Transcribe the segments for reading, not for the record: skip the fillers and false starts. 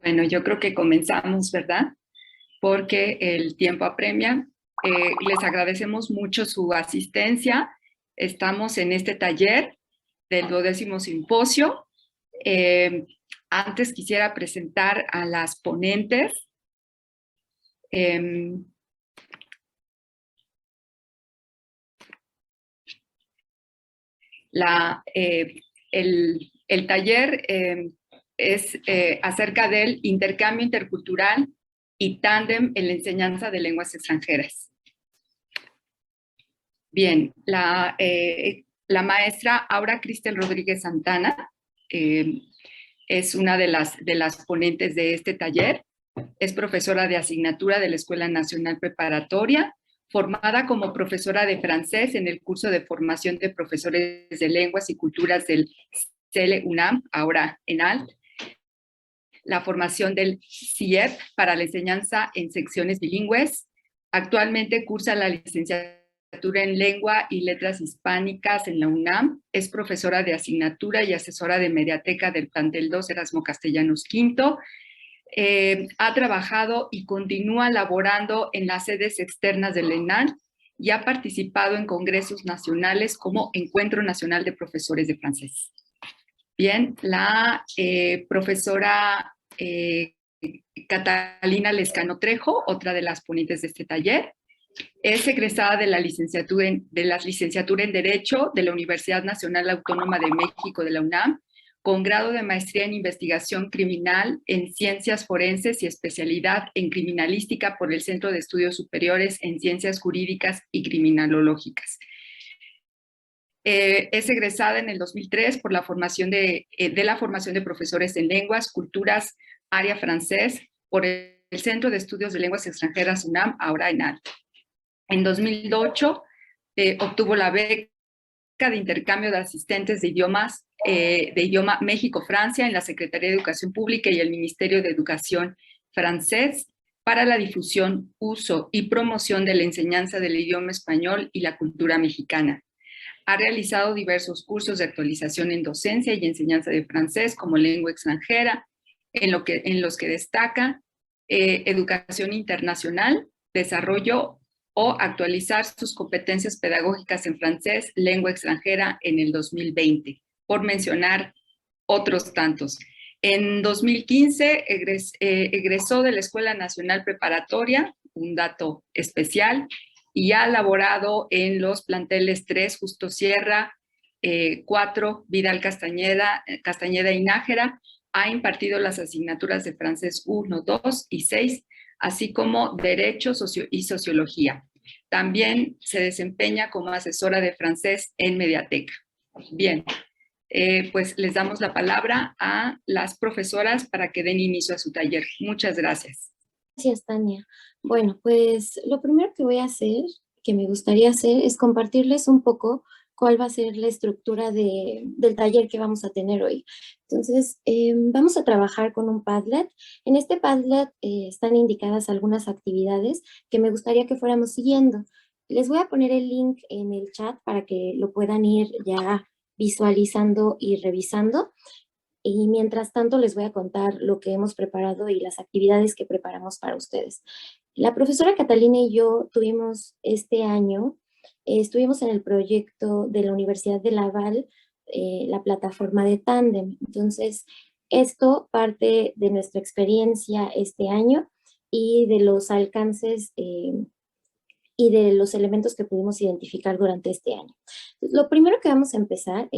Bueno, yo creo que comenzamos, ¿verdad? Porque el tiempo apremia. Les agradecemos mucho su asistencia. Estamos en este taller del 12º simposio. Eh, Antes quisiera presentar a las ponentes. Eh, la, el taller es acerca del intercambio intercultural y tándem en la enseñanza de lenguas extranjeras. Bien, la maestra Aura Cristel Rodríguez Santana es una de las ponentes de este taller. Es profesora de asignatura de la Escuela Nacional Preparatoria, formada como profesora de francés en el curso de formación de profesores de lenguas y culturas del CELE UNAM, ahora ENALT, la formación del CIEP para la enseñanza en secciones bilingües. Actualmente cursa la licenciatura en Lengua y Letras Hispánicas en la UNAM. Es profesora de asignatura y asesora de mediateca del plantel 2 Erasmo Castellanos V. Ha trabajado y continúa laborando en las sedes externas del ENALT y ha participado en congresos nacionales como Encuentro Nacional de Profesores de Francés. Bien, la profesora Catalina Lescano Trejo, otra de las ponentes de este taller, es egresada de la licenciatura en Derecho de la Universidad Nacional Autónoma de México de la UNAM, con grado de maestría en investigación criminal en ciencias forenses y especialidad en criminalística por el Centro de Estudios Superiores en Ciencias Jurídicas y Criminológicas. Es egresada en el 2003 por la formación de la formación de profesores en lenguas, culturas, área francés, por el Centro de Estudios de Lenguas Extranjeras UNAM, ahora ENALT. En 2008 obtuvo la beca de intercambio de asistentes de idioma México-Francia en la Secretaría de Educación Pública y el Ministerio de Educación francés para la difusión, uso y promoción de la enseñanza del idioma español y la cultura mexicana. Ha realizado diversos cursos de actualización en docencia y enseñanza de francés como lengua extranjera, en los que destaca educación internacional, desarrollo o actualizar sus competencias pedagógicas en francés, lengua extranjera en el 2020, por mencionar otros tantos. En 2015 egresó de la Escuela Nacional Preparatoria, un dato especial, y ha laborado en los planteles 3, Justo Sierra, 4, Vidal Castañeda y Nájera. Ha impartido las asignaturas de francés 1, 2 y 6, así como Derecho y Sociología. También se desempeña como asesora de francés en Mediateca. Bien, pues les damos la palabra a las profesoras para que den inicio a su taller. Muchas gracias. Gracias, Tania. Bueno, pues lo primero que voy a hacer, que me gustaría hacer, es compartirles un poco cuál va a ser la estructura del taller que vamos a tener hoy. Entonces, vamos a trabajar con un Padlet. En este Padlet están indicadas algunas actividades que me gustaría que fuéramos siguiendo. Les voy a poner el link en el chat para que lo puedan ir ya visualizando y revisando. Y mientras tanto les voy a contar lo que hemos preparado y las actividades que preparamos para ustedes. La profesora Catalina y yo tuvimos este año, estuvimos en el proyecto de la Universidad de Laval, la plataforma de tándem. Entonces, esto parte de nuestra experiencia este año y de los alcances y de los elementos que pudimos identificar durante este año. Lo primero que vamos a empezar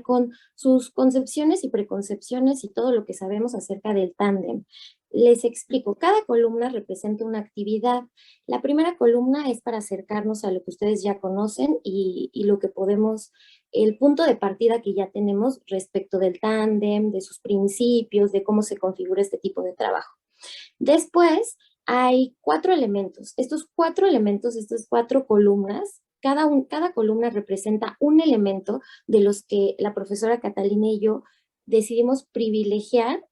con sus concepciones y preconcepciones y todo lo que sabemos acerca del tándem. Les explico, cada columna representa una actividad. La primera columna es para acercarnos a lo que ustedes ya conocen y lo que podemos, el punto de partida que ya tenemos respecto del tándem, de sus principios, de cómo se configura este tipo de trabajo. Después, hay 4 elementos. Estos 4 elementos, estas 4 columnas, cada columna representa un elemento de los que la profesora Catalina y yo decidimos privilegiar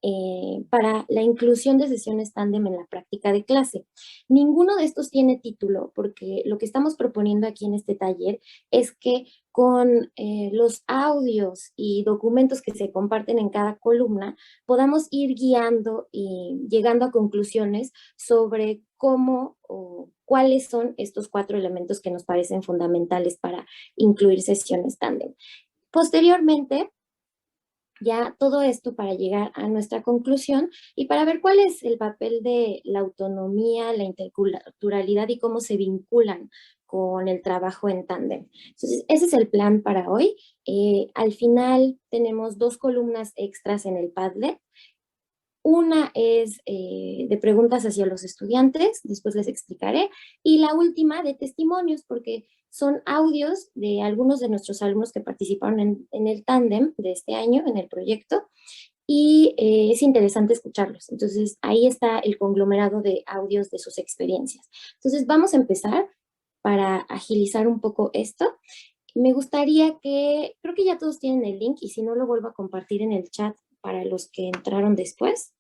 para la inclusión de sesiones tándem en la práctica de clase. Ninguno de estos tiene título, porque lo que estamos proponiendo aquí en este taller es que con los audios y documentos que se comparten en cada columna, podamos ir guiando y llegando a conclusiones sobre cómo o cuáles son estos 4 elementos que nos parecen fundamentales para incluir sesiones tándem. Posteriormente, ya todo esto para llegar a nuestra conclusión y para ver cuál es el papel de la autonomía, la interculturalidad y cómo se vinculan con el trabajo en tándem. Entonces, ese es el plan para hoy. Al final tenemos 2 columnas extras en el Padlet. Una es de preguntas hacia los estudiantes, después les explicaré, y la última de testimonios, porque son audios de algunos de nuestros alumnos que participaron en el tándem de este año, en el proyecto, y es interesante escucharlos. Entonces, ahí está el conglomerado de audios de sus experiencias. Entonces, vamos a empezar para agilizar un poco esto. Me gustaría que, creo que ya todos tienen el link y si no lo vuelvo a compartir en el chat para los que entraron después.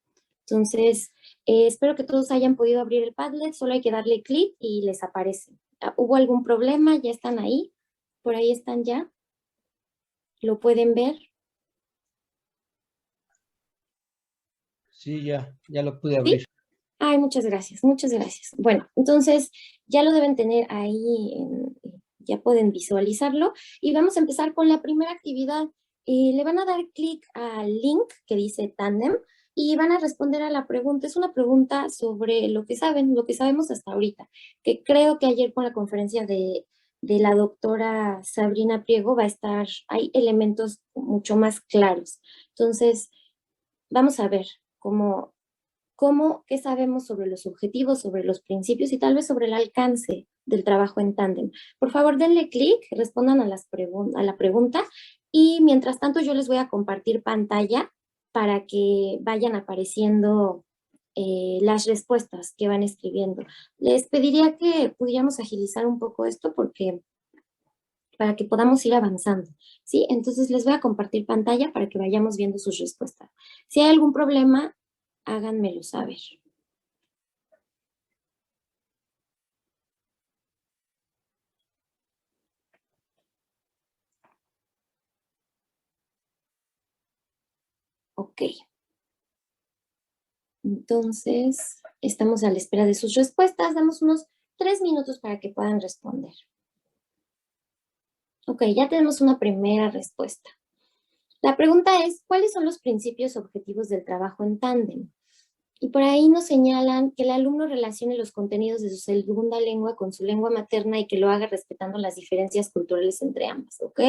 Entonces, espero que todos hayan podido abrir el Padlet, solo hay que darle clic y les aparece. ¿Hubo algún problema? ¿Ya están ahí? ¿Por ahí están ya? ¿Lo pueden ver? Sí, ya lo pude ¿Sí? abrir. Ay, muchas gracias, muchas gracias. Bueno, entonces ya lo deben tener ahí, ya pueden visualizarlo y vamos a empezar con la primera actividad. Le van a dar clic al link que dice Tandem y van a responder a la pregunta. Es una pregunta sobre lo que saben, lo que sabemos hasta ahorita, que creo que ayer con la conferencia de la doctora Sabrina Priego va a estar, hay elementos mucho más claros. Entonces, vamos a ver qué sabemos sobre los objetivos, sobre los principios y tal vez sobre el alcance del trabajo en tándem. Por favor, denle clic, respondan a la pregunta y mientras tanto yo les voy a compartir pantalla para que vayan apareciendo las respuestas que van escribiendo. Les pediría que pudiéramos agilizar un poco esto porque para que podamos ir avanzando, ¿sí? Entonces les voy a compartir pantalla para que vayamos viendo sus respuestas. Si hay algún problema, háganmelo saber. Ok. Entonces, estamos a la espera de sus respuestas. Damos unos 3 minutos para que puedan responder. Ok, ya tenemos una primera respuesta. La pregunta es, ¿cuáles son los principios objetivos del trabajo en tándem? Y por ahí nos señalan que el alumno relacione los contenidos de su segunda lengua con su lengua materna y que lo haga respetando las diferencias culturales entre ambas, ¿ok?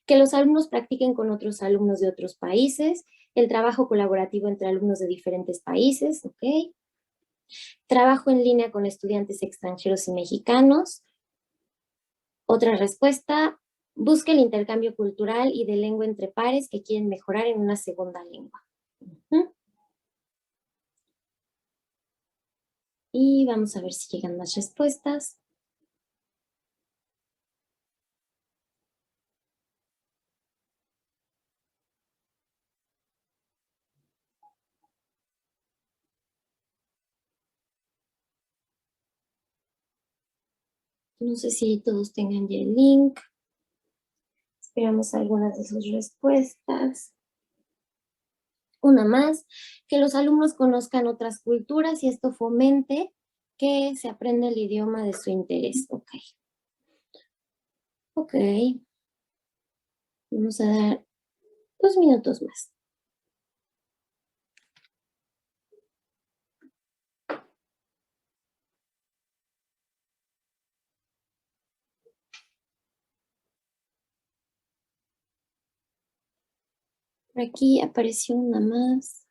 Que los alumnos practiquen con otros alumnos de otros países, el trabajo colaborativo entre alumnos de diferentes países, ¿ok? Trabajo en línea con estudiantes extranjeros y mexicanos. Otra respuesta, busque el intercambio cultural y de lengua entre pares que quieren mejorar en una segunda lengua. Y vamos a ver si llegan más respuestas. No sé si todos tengan ya el link. Esperamos algunas de sus respuestas. Una más, que los alumnos conozcan otras culturas y esto fomente que se aprenda el idioma de su interés. Ok. Ok. Vamos a dar 2 minutos más. Por aquí apareció una más.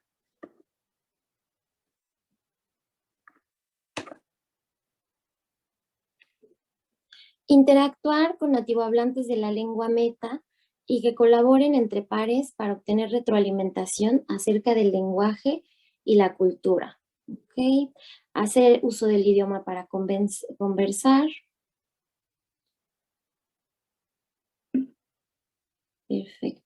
Interactuar con nativohablantes de la lengua meta y que colaboren entre pares para obtener retroalimentación acerca del lenguaje y la cultura. ¿Okay? Hacer uso del idioma para conversar. Perfecto.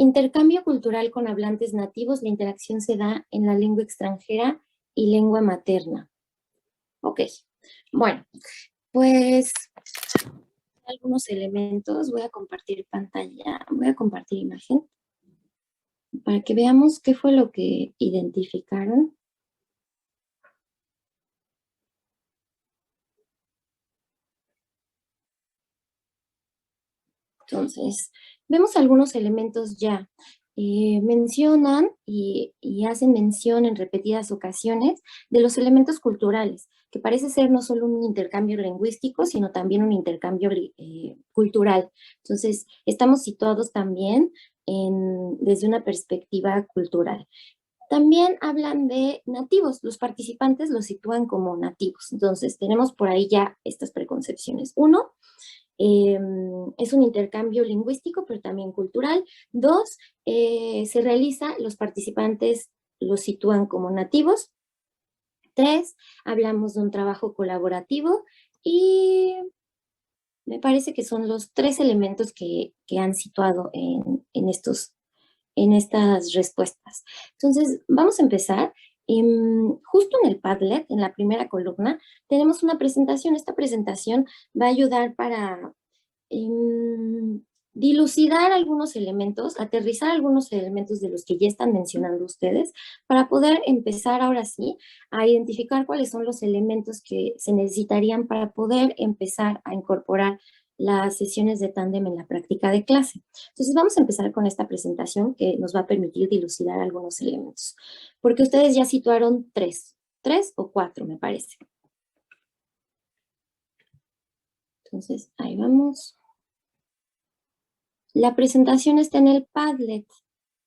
Intercambio cultural con hablantes nativos, la interacción se da en la lengua extranjera y lengua materna. Ok, bueno, pues algunos elementos, voy a compartir pantalla, voy a compartir imagen para que veamos qué fue lo que identificaron. Entonces, vemos algunos elementos ya. Mencionan y hacen mención en repetidas ocasiones de los elementos culturales, que parece ser no solo un intercambio lingüístico, sino también un intercambio cultural. Entonces, estamos situados también desde una perspectiva cultural. También hablan de nativos, los participantes los sitúan como nativos. Entonces, tenemos por ahí ya estas preconcepciones. Uno, es un intercambio lingüístico, pero también cultural. Dos, se realiza, los participantes los sitúan como nativos. Tres, hablamos de un trabajo colaborativo y me parece que son los tres elementos que han situado en estas respuestas. Entonces, vamos a empezar. Justo en el Padlet, en la primera columna, tenemos una presentación. Esta presentación va a ayudar para dilucidar algunos elementos, aterrizar algunos elementos de los que ya están mencionando ustedes, para poder empezar ahora sí a identificar cuáles son los elementos que se necesitarían para poder empezar a incorporar las sesiones de tándem en la práctica de clase. Entonces vamos a empezar con esta presentación que nos va a permitir dilucidar algunos elementos, porque ustedes ya situaron tres o cuatro, me parece. Entonces, ahí vamos. La presentación está en el Padlet.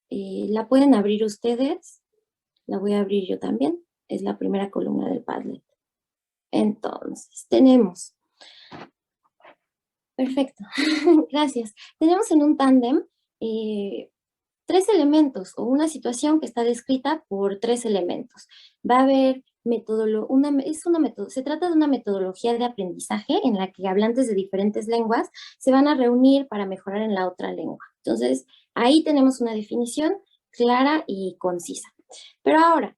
La pueden abrir ustedes. La voy a abrir yo también. Es la primera columna del Padlet. Entonces, tenemos. Perfecto. Gracias. Tenemos en un tándem tres elementos o una situación que está descrita por tres elementos. Va a haber se trata de una metodología de aprendizaje en la que hablantes de diferentes lenguas se van a reunir para mejorar en la otra lengua. Entonces, ahí tenemos una definición clara y concisa. Pero ahora,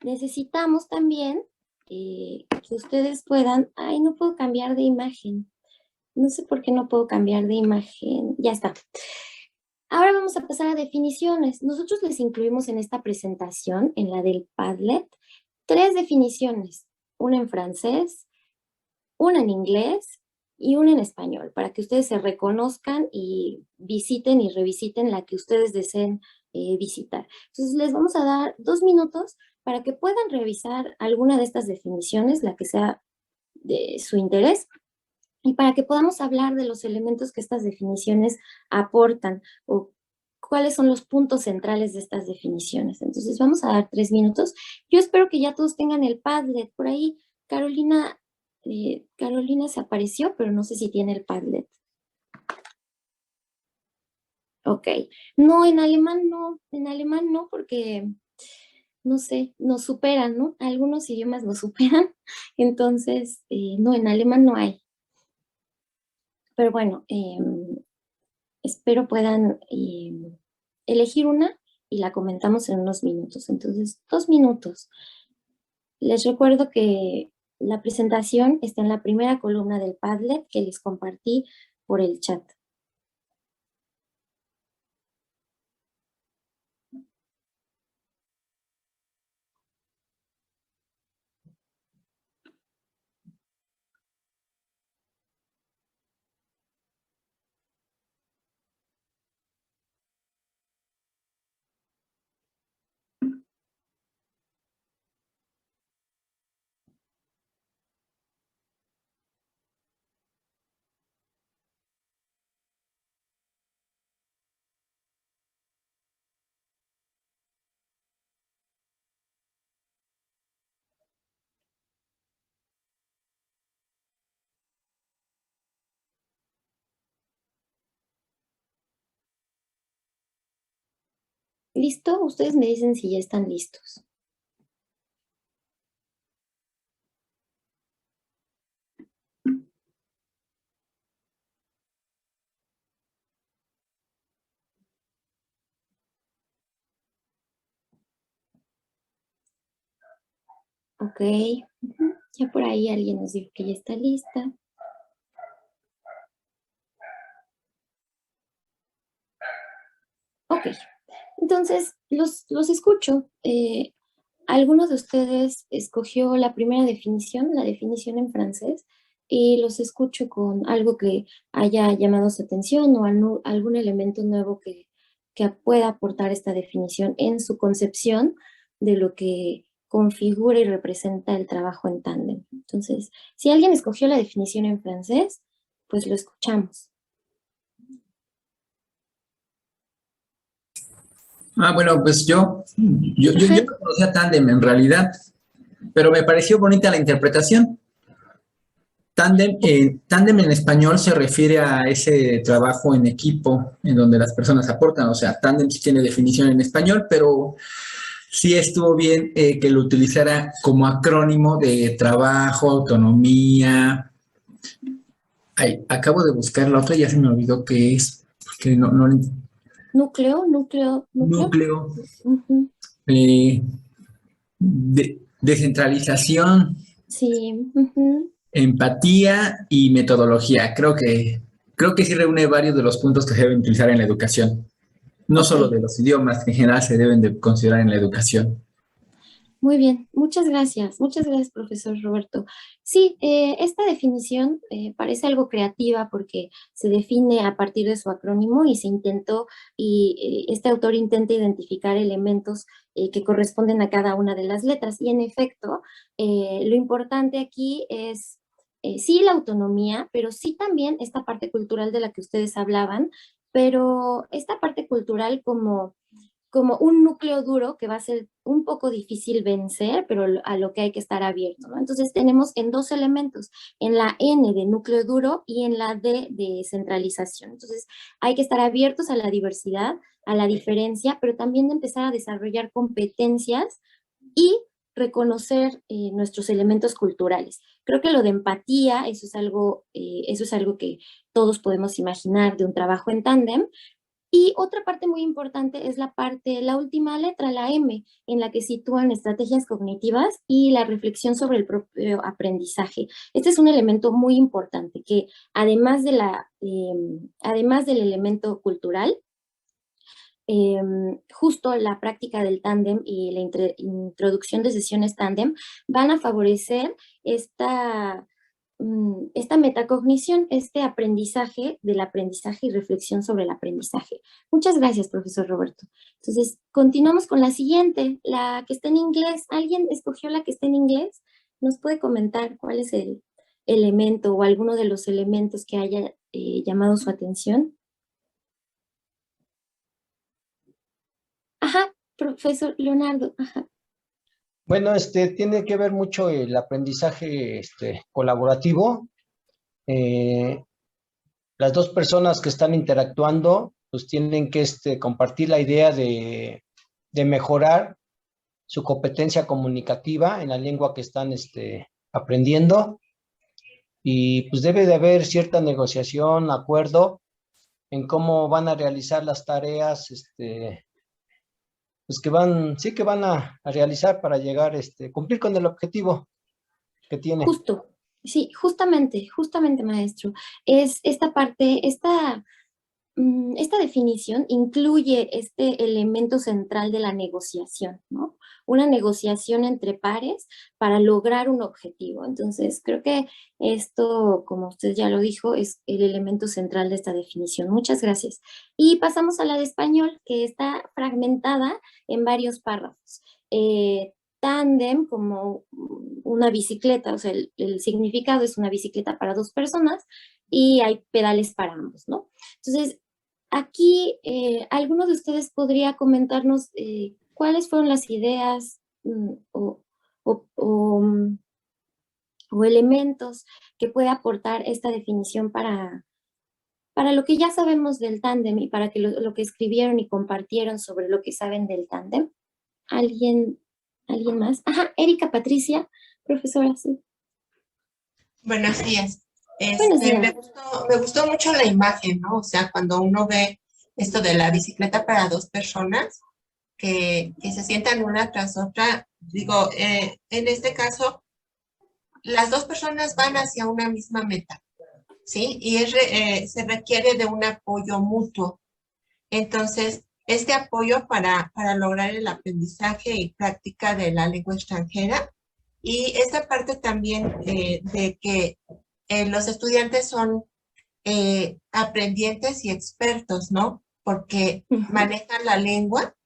necesitamos también que ustedes puedan... Ay, no puedo cambiar de imagen. No sé por qué no puedo cambiar de imagen. Ya está. Ahora vamos a pasar a definiciones. Nosotros les incluimos en esta presentación, en la del Padlet, tres definiciones. Una en francés, una en inglés y una en español, para que ustedes se reconozcan y visiten y revisiten la que ustedes deseen visitar. Entonces les vamos a dar 2 minutos para que puedan revisar alguna de estas definiciones, la que sea de su interés, y para que podamos hablar de los elementos que estas definiciones aportan o cuáles son los puntos centrales de estas definiciones. Entonces vamos a dar 3 minutos. Yo espero que ya todos tengan el Padlet. Por ahí Carolina se apareció, pero no sé si tiene el Padlet. Ok. No, en alemán no, porque no sé, nos superan, ¿no? Algunos idiomas nos superan. Entonces, no, en alemán no hay. Pero bueno, espero puedan elegir una y la comentamos en unos minutos. Entonces, 2 minutos. Les recuerdo que la presentación está en la primera columna del Padlet que les compartí por el chat. ¿Listo? Ustedes me dicen si ya están listos. Ok. Ujú. Ya por ahí alguien nos dijo que ya está lista. Ok. Entonces, los escucho. ¿Alguno de ustedes escogió la primera definición, la definición en francés? Y los escucho con algo que haya llamado su atención o algún elemento nuevo que pueda aportar esta definición en su concepción de lo que configura y representa el trabajo en tándem. Entonces, si alguien escogió la definición en francés, pues lo escuchamos. Bueno, pues yo Ajá. no conocía Tandem en realidad, pero me pareció bonita la interpretación. Tándem en español se refiere a ese trabajo en equipo en donde las personas aportan, o sea, tándem sí tiene definición en español, pero sí estuvo bien que lo utilizara como acrónimo de trabajo, autonomía. Ay, acabo de buscar la otra y ya se me olvidó qué es, porque no Núcleo. núcleo, Ujú. eh, descentralización, Sí. Ujú. empatía y metodología. Creo que sí reúne varios de los puntos que se deben utilizar en la educación. No Ok. solo de los idiomas, que en general se deben de considerar en la educación. Muy bien, muchas gracias, profesor Roberto. Sí, esta definición parece algo creativa porque se define a partir de su acrónimo y se intentó, este autor intenta identificar elementos que corresponden a cada una de las letras. Y en efecto, lo importante aquí es, sí, la autonomía, pero sí también esta parte cultural de la que ustedes hablaban, pero esta parte cultural como un núcleo duro que va a ser un poco difícil vencer, pero a lo que hay que estar abierto, ¿no? Entonces tenemos en dos elementos, en la N de núcleo duro y en la D de centralización. Entonces hay que estar abiertos a la diversidad, a la diferencia, pero también de empezar a desarrollar competencias y reconocer nuestros elementos culturales. Creo que lo de empatía, eso es algo que todos podemos imaginar de un trabajo en tándem, y otra parte muy importante es la última letra, la M, en la que sitúan estrategias cognitivas y la reflexión sobre el propio aprendizaje. Este es un elemento muy importante que además del elemento cultural, justo la práctica del tándem y la introducción de sesiones tándem van a favorecer esta metacognición, este aprendizaje del aprendizaje y reflexión sobre el aprendizaje. Muchas gracias, profesor Roberto. Entonces, continuamos con la siguiente, la que está en inglés. ¿Alguien escogió la que está en inglés? ¿Nos puede comentar cuál es el elemento o alguno de los elementos que haya llamado su atención? Ajá, profesor Leonardo. Ajá. Bueno, tiene que ver mucho el aprendizaje colaborativo. Eh, las dos personas que están interactuando, pues tienen que compartir la idea de mejorar su competencia comunicativa en la lengua que están aprendiendo. Y pues debe de haber cierta negociación, acuerdo en cómo van a realizar las tareas, pues sí que van a realizar para llegar, cumplir con el objetivo que tiene. Justo, sí, justamente, maestro. Es esta parte, esta definición incluye este elemento central de la negociación, ¿no? Una negociación entre pares para lograr un objetivo. Entonces, creo que esto, como usted ya lo dijo, es el elemento central de esta definición. Muchas gracias. Y pasamos a la de español, que está fragmentada en varios párrafos. Tándem como una bicicleta, o sea, el significado es una bicicleta para dos personas y hay pedales para ambos, ¿no? Entonces, aquí, ¿alguno de ustedes podría comentarnos cuáles fueron las ideas o, o, mm, o elementos que puede aportar esta definición para lo que ya sabemos del tándem y para que lo que escribieron y compartieron sobre lo que saben del tándem? ¿Alguien, alguien más? Ajá, Erika Patricia, profesora, sí. Buenos días. Buenos días. Me gustó mucho la imagen, ¿no? O sea, cuando uno ve esto de la bicicleta para dos personas que se sientan una tras otra, digo, en este caso, las dos personas van hacia una misma meta, ¿sí? Y se requiere de un apoyo mutuo. Entonces, este apoyo para lograr el aprendizaje y práctica de la lengua extranjera, y esta parte también de que los estudiantes son aprendientes y expertos, ¿no? Porque manejan la lengua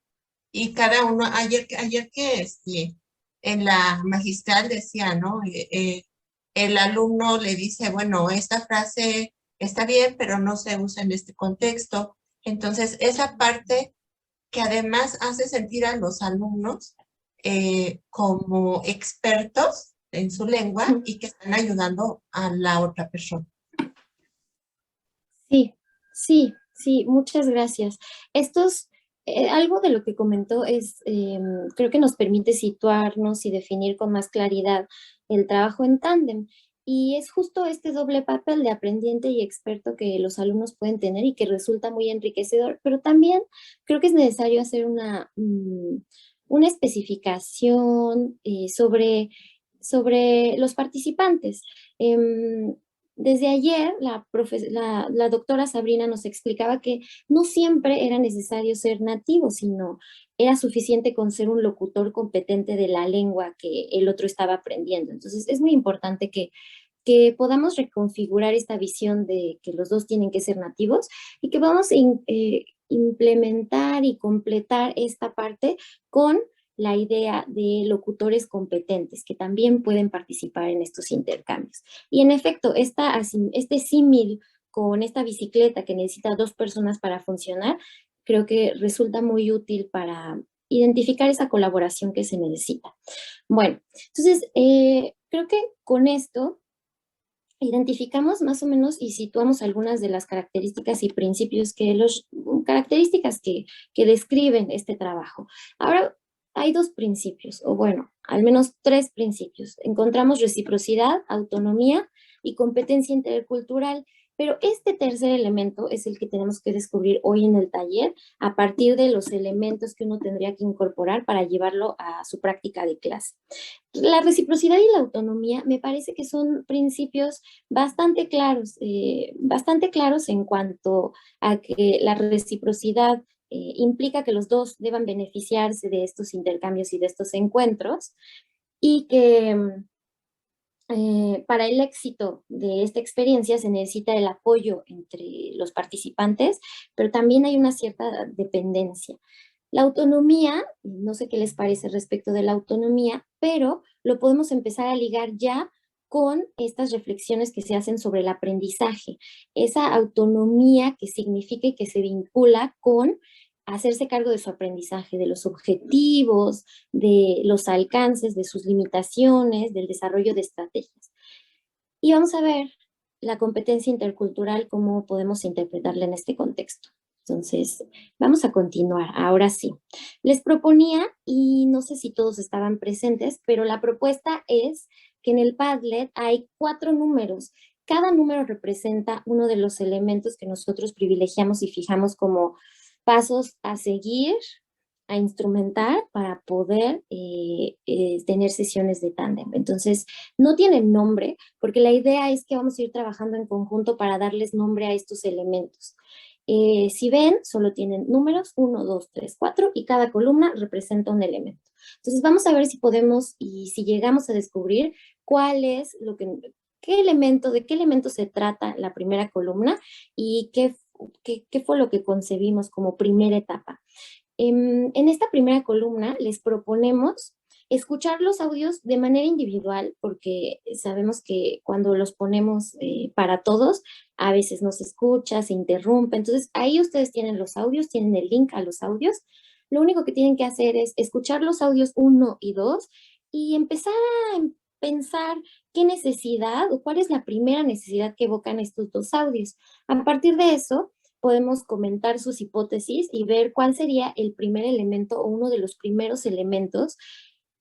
y cada uno, ayer que en la magistral decía, ¿no? El alumno le dice, bueno, esta frase está bien, pero no se usa en este contexto. Entonces, esa parte que además hace sentir a los alumnos como expertos en su lengua y que están ayudando a la otra persona. Sí, sí, sí, muchas gracias. Algo de lo que comentó creo que nos permite situarnos y definir con más claridad el trabajo en tándem. Y es justo este doble papel de aprendiente y experto que los alumnos pueden tener y que resulta muy enriquecedor, pero también creo que es necesario hacer una especificación sobre los participantes. Desde ayer, la doctora Sabrina nos explicaba que no siempre era necesario ser nativo, sino era suficiente con ser un locutor competente de la lengua que el otro estaba aprendiendo. Entonces, es muy importante que podamos reconfigurar esta visión de que los dos tienen que ser nativos y que vamos a implementar y completar esta parte con la idea de locutores competentes que también pueden participar en estos intercambios. Y en efecto, este símil con esta bicicleta que necesita dos personas para funcionar, creo que resulta muy útil para identificar esa colaboración que se necesita. Bueno, entonces creo que con esto identificamos más o menos y situamos algunas de las características y principios características que describen este trabajo. Ahora, hay dos principios, o bueno, al menos tres principios. Encontramos reciprocidad, autonomía y competencia intercultural, pero este tercer elemento es el que tenemos que descubrir hoy en el taller a partir de los elementos que uno tendría que incorporar para llevarlo a su práctica de clase. La reciprocidad y la autonomía me parece que son principios bastante claros en cuanto a que la reciprocidad implica que los dos deban beneficiarse de estos intercambios y de estos encuentros y que para el éxito de esta experiencia se necesita el apoyo entre los participantes, pero también hay una cierta dependencia. La autonomía, no sé qué les parece respecto de la autonomía, pero lo podemos empezar a ligar ya con estas reflexiones que se hacen sobre el aprendizaje. Esa autonomía que significa y que se vincula con hacerse cargo de su aprendizaje, de los objetivos, de los alcances, de sus limitaciones, del desarrollo de estrategias. Y vamos a ver la competencia intercultural, cómo podemos interpretarla en este contexto. Entonces, vamos a continuar. Ahora sí. Les proponía, y no sé si todos estaban presentes, pero la propuesta es que en el Padlet hay 4 números. Cada número representa uno de los elementos que nosotros privilegiamos y fijamos como pasos a seguir, a instrumentar para poder tener sesiones de tándem. Entonces, no tienen nombre, porque la idea es que vamos a ir trabajando en conjunto para darles nombre a estos elementos. Si ven, solo tienen números 1, 2, 3, 4 y cada columna representa un elemento. Entonces vamos a ver si podemos y si llegamos a descubrir cuál es de qué elemento se trata la primera columna y qué fue lo que concebimos como primera etapa. En esta primera columna les proponemos escuchar los audios de manera individual, porque sabemos que cuando los ponemos para todos, a veces no se escucha, se interrumpe. Entonces, ahí ustedes tienen los audios, tienen el link a los audios. Lo único que tienen que hacer es escuchar los audios 1 y 2 y empezar a pensar qué necesidad o cuál es la primera necesidad que evocan estos dos audios. A partir de eso, podemos comentar sus hipótesis y ver cuál sería el primer elemento o uno de los primeros elementos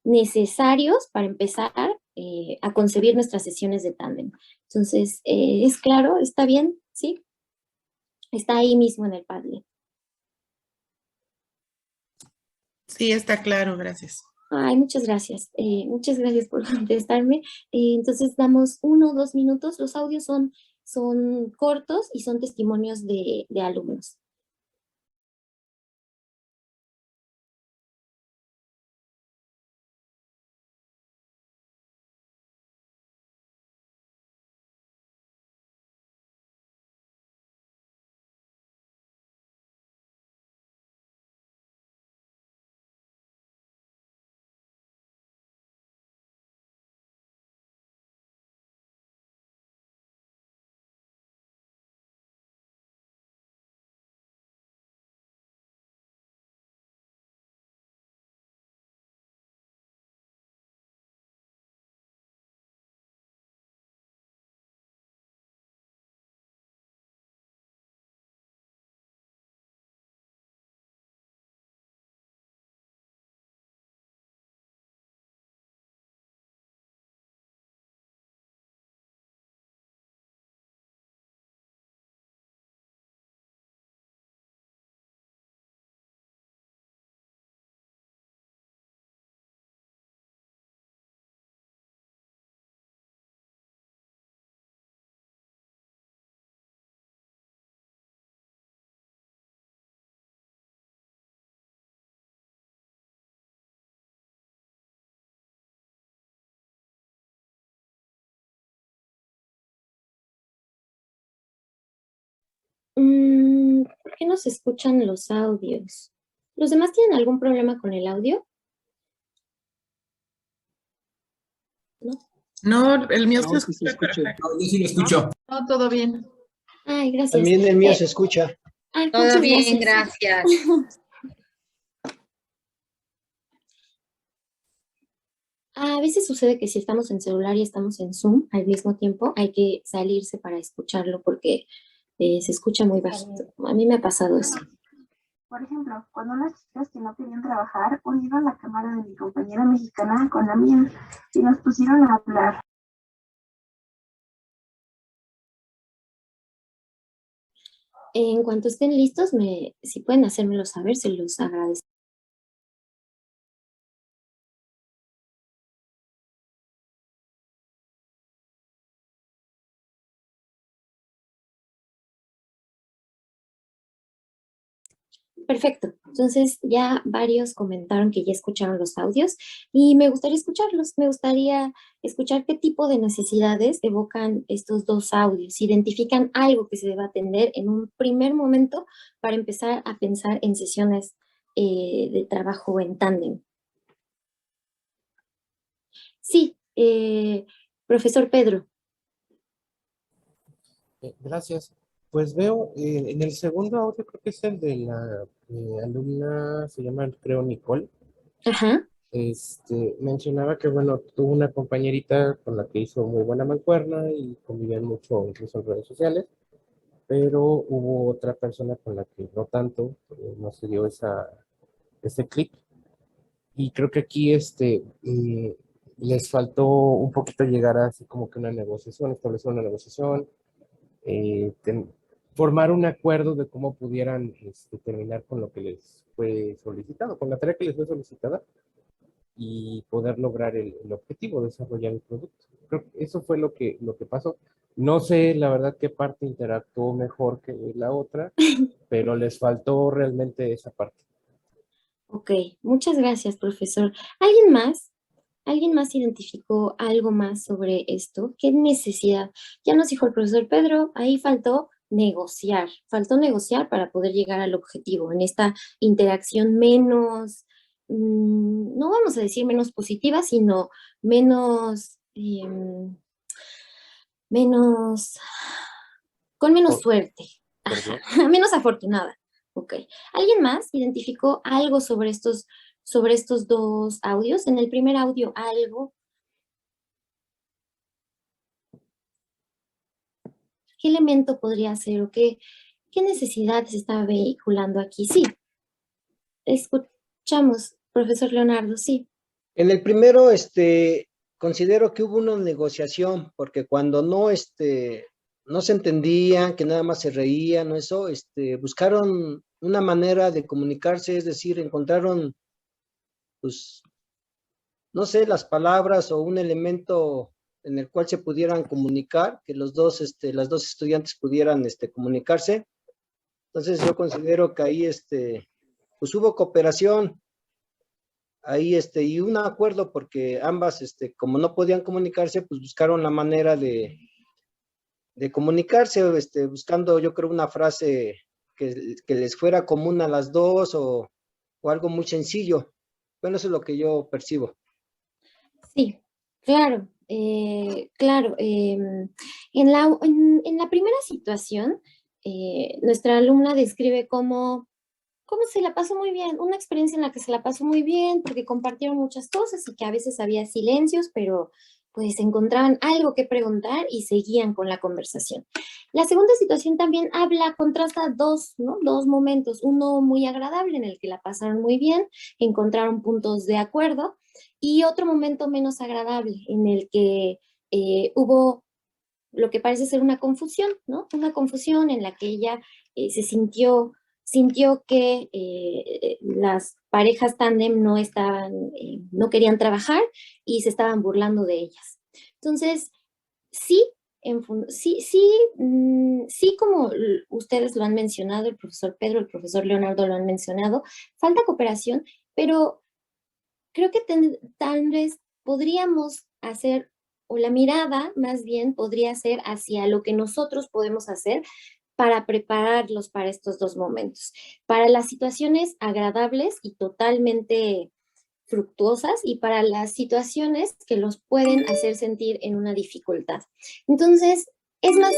necesarios para empezar a concebir nuestras sesiones de tándem. Entonces, ¿es claro? ¿Está bien? ¿Sí? Está ahí mismo en el Padlet. Sí, está claro, gracias. Ay, muchas gracias. Muchas gracias por contestarme. Entonces damos 1 o 2 minutos. Los audios son cortos y son testimonios de alumnos. ¿Por qué no se escuchan los audios? ¿Los demás tienen algún problema con el audio? ¿No? No, el mío se No, sí se escucha escucha. perfecto. Yo sí lo escucho. No, todo bien. Ay, gracias. También el mío se escucha. Ay, Todo muchas bien, gracias. gracias. A veces sucede que si estamos en celular y estamos en Zoom al mismo tiempo, hay que salirse para escucharlo porque se escucha muy bajito. A mí me ha pasado eso. Por ejemplo, cuando unas chicas que no querían trabajar unieron la cámara de mi compañera mexicana con la mía y nos pusieron a hablar. En cuanto estén listos, si pueden hacérmelo saber, se los agradezco. Perfecto. Entonces ya varios comentaron que ya escucharon los audios y me gustaría escucharlos. Me gustaría escuchar qué tipo de necesidades evocan estos dos audios. Identifican algo que se deba atender en un primer momento para empezar a pensar en sesiones de trabajo en tándem. Sí, profesor Pedro. Gracias. Pues veo en el segundo audio, creo que es el de la alumna, se llama, creo, Nicole. Ajá. Mencionaba que, bueno, tuvo una compañerita con la que hizo muy buena mancuerna y convivían mucho incluso en redes sociales, pero hubo otra persona con la que no tanto, no se dio ese clic. Y creo que aquí les faltó un poquito llegar a así como que una negociación, establecer una negociación, eh, ten- formar un acuerdo de cómo pudieran terminar con lo que les fue solicitado, con la tarea que les fue solicitada y poder lograr el objetivo, desarrollar el producto. Creo que eso fue lo que pasó. No sé, la verdad, qué parte interactuó mejor que la otra, pero les faltó realmente esa parte. Ok, muchas gracias, profesor. ¿Alguien más? ¿Alguien más identificó algo más sobre esto? ¿Qué necesidad? Ya nos dijo el profesor Pedro, ahí faltó negociar para poder llegar al objetivo en esta interacción menos, no vamos a decir menos positiva, sino menos, menos, con menos suerte, ¿Cordial? menos afortunada. Ok. ¿Alguien más identificó algo sobre estos dos audios? En el primer audio, algo. ¿Qué elemento podría ser o qué necesidad se está vehiculando aquí? Sí, escuchamos, profesor Leonardo, sí. En el primero, considero que hubo una negociación, porque cuando no se entendían, que nada más se reían, ¿no? Eso, buscaron una manera de comunicarse, es decir, encontraron, pues, no sé, las palabras o un elemento en el cual se pudieran comunicar, que las dos estudiantes pudieran comunicarse. Entonces yo considero que ahí pues hubo cooperación ahí y un acuerdo, porque ambas como no podían comunicarse, pues buscaron la manera de comunicarse, buscando yo creo una frase que les fuera común a las dos, o algo muy sencillo. Bueno, eso es lo que yo percibo. Sí, claro, claro. En la primera situación, nuestra alumna describe cómo se la pasó muy bien, una experiencia en la que se la pasó muy bien porque compartieron muchas cosas y que a veces había silencios, pero pues encontraban algo que preguntar y seguían con la conversación. La segunda situación también contrasta dos, ¿no? Dos momentos, uno muy agradable en el que la pasaron muy bien, encontraron puntos de acuerdo, y otro momento menos agradable en el que hubo lo que parece ser una confusión, ¿no? Una confusión en la que ella sintió que las parejas tándem no querían trabajar y se estaban burlando de ellas. Entonces, sí, sí, como ustedes lo han mencionado, el profesor Pedro, el profesor Leonardo lo han mencionado, falta cooperación, pero creo que tal vez podríamos hacer, o la mirada más bien podría ser hacia lo que nosotros podemos hacer para prepararlos para estos dos momentos, para las situaciones agradables y totalmente fructuosas, y para las situaciones que los pueden hacer sentir en una dificultad. Entonces, es más,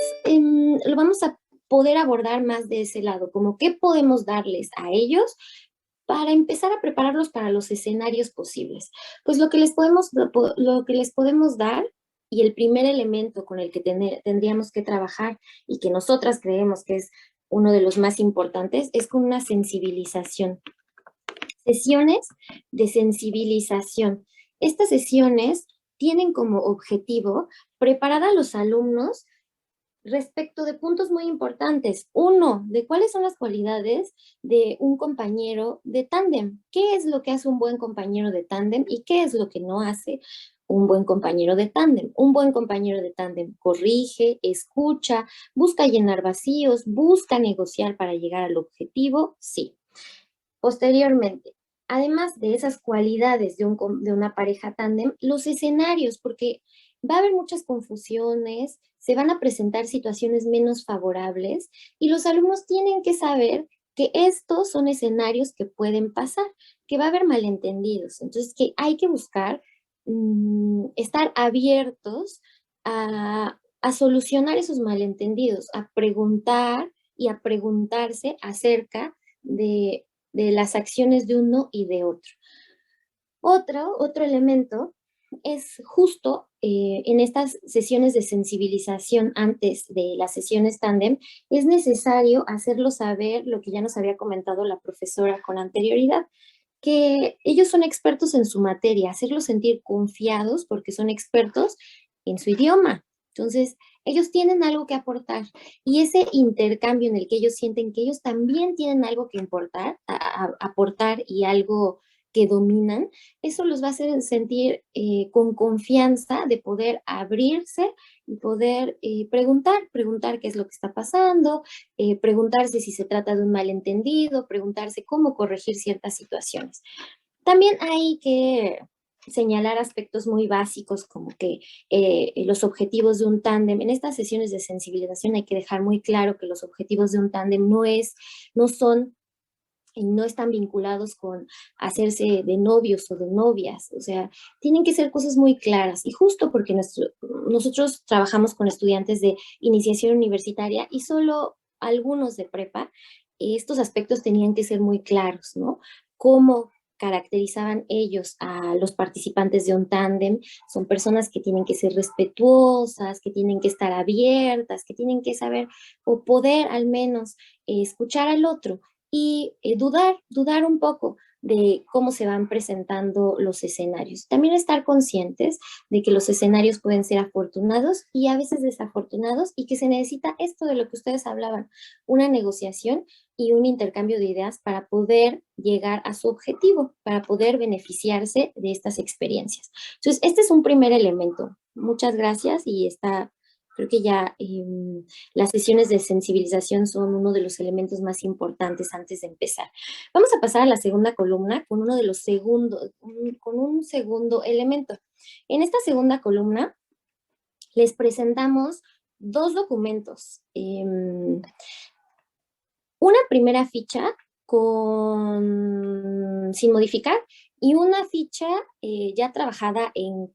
lo vamos a poder abordar más de ese lado, como qué podemos darles a ellos para empezar a prepararlos para los escenarios posibles. Pues lo que les podemos dar, y el primer elemento con el que tendríamos que trabajar y que nosotras creemos que es uno de los más importantes, es con una sensibilización. Sesiones de sensibilización. Estas sesiones tienen como objetivo preparar a los alumnos respecto de puntos muy importantes. Uno, de cuáles son las cualidades de un compañero de tándem. ¿Qué es lo que hace un buen compañero de tándem y qué es lo que no hace un buen compañero de tándem? Un buen compañero de tándem corrige, escucha, busca llenar vacíos, busca negociar para llegar al objetivo. Sí. Posteriormente, además de esas cualidades de una pareja tándem, los escenarios, porque va a haber muchas confusiones, se van a presentar situaciones menos favorables y los alumnos tienen que saber que estos son escenarios que pueden pasar, que va a haber malentendidos. Entonces, que hay que buscar estar abiertos a solucionar esos malentendidos, a preguntar y a preguntarse acerca de las acciones de uno y de otro. Otro elemento es justo en estas sesiones de sensibilización antes de las sesiones tándem, es necesario hacerlo saber lo que ya nos había comentado la profesora con anterioridad, que ellos son expertos en su materia, hacerlos sentir confiados porque son expertos en su idioma. Entonces, ellos tienen algo que aportar, y ese intercambio en el que ellos sienten que ellos también tienen algo que aportar y algo que dominan, eso los va a hacer sentir con confianza de poder abrirse y poder preguntar qué es lo que está pasando, preguntarse si se trata de un malentendido, preguntarse cómo corregir ciertas situaciones. También hay que señalar aspectos muy básicos como que los objetivos de un tándem. En estas sesiones de sensibilización hay que dejar muy claro que los objetivos de un tándem no están vinculados con hacerse de novios o de novias, o sea, tienen que ser cosas muy claras, y justo porque nosotros trabajamos con estudiantes de iniciación universitaria y solo algunos de prepa, estos aspectos tenían que ser muy claros, ¿no? Cómo caracterizaban ellos a los participantes de un tándem. Son personas que tienen que ser respetuosas, que tienen que estar abiertas, que tienen que saber o poder al menos escuchar al otro y dudar un poco, de cómo se van presentando los escenarios. También estar conscientes de que los escenarios pueden ser afortunados y a veces desafortunados y que se necesita esto de lo que ustedes hablaban, una negociación y un intercambio de ideas para poder llegar a su objetivo, para poder beneficiarse de estas experiencias. Entonces, este es un primer elemento. Muchas gracias y creo que ya las sesiones de sensibilización son uno de los elementos más importantes antes de empezar. Vamos a pasar a la segunda columna con con un segundo elemento. En esta segunda columna les presentamos dos documentos. Una primera ficha sin modificar y una ficha ya trabajada en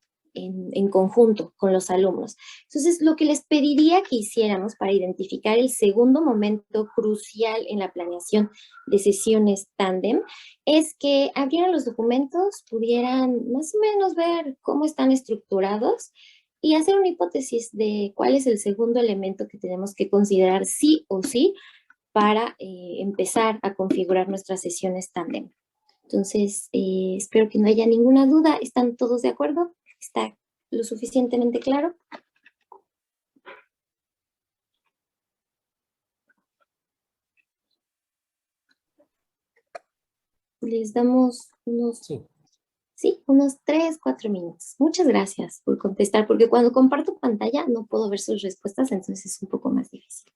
conjunto con los alumnos. Entonces, lo que les pediría que hiciéramos para identificar el segundo momento crucial en la planeación de sesiones tándem es que abrieran los documentos, pudieran más o menos ver cómo están estructurados y hacer una hipótesis de cuál es el segundo elemento que tenemos que considerar sí o sí para empezar a configurar nuestras sesiones tándem. Entonces, espero que no haya ninguna duda. ¿Están todos de acuerdo? ¿Está lo suficientemente claro? Les damos unos 3, 4 minutos. Muchas gracias por contestar, porque cuando comparto pantalla no puedo ver sus respuestas, entonces es un poco más difícil.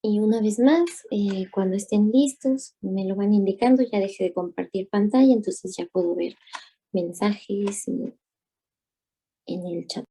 Y una vez más, cuando estén listos, me lo van indicando, ya dejé de compartir pantalla, entonces ya puedo ver mensajes en el chat.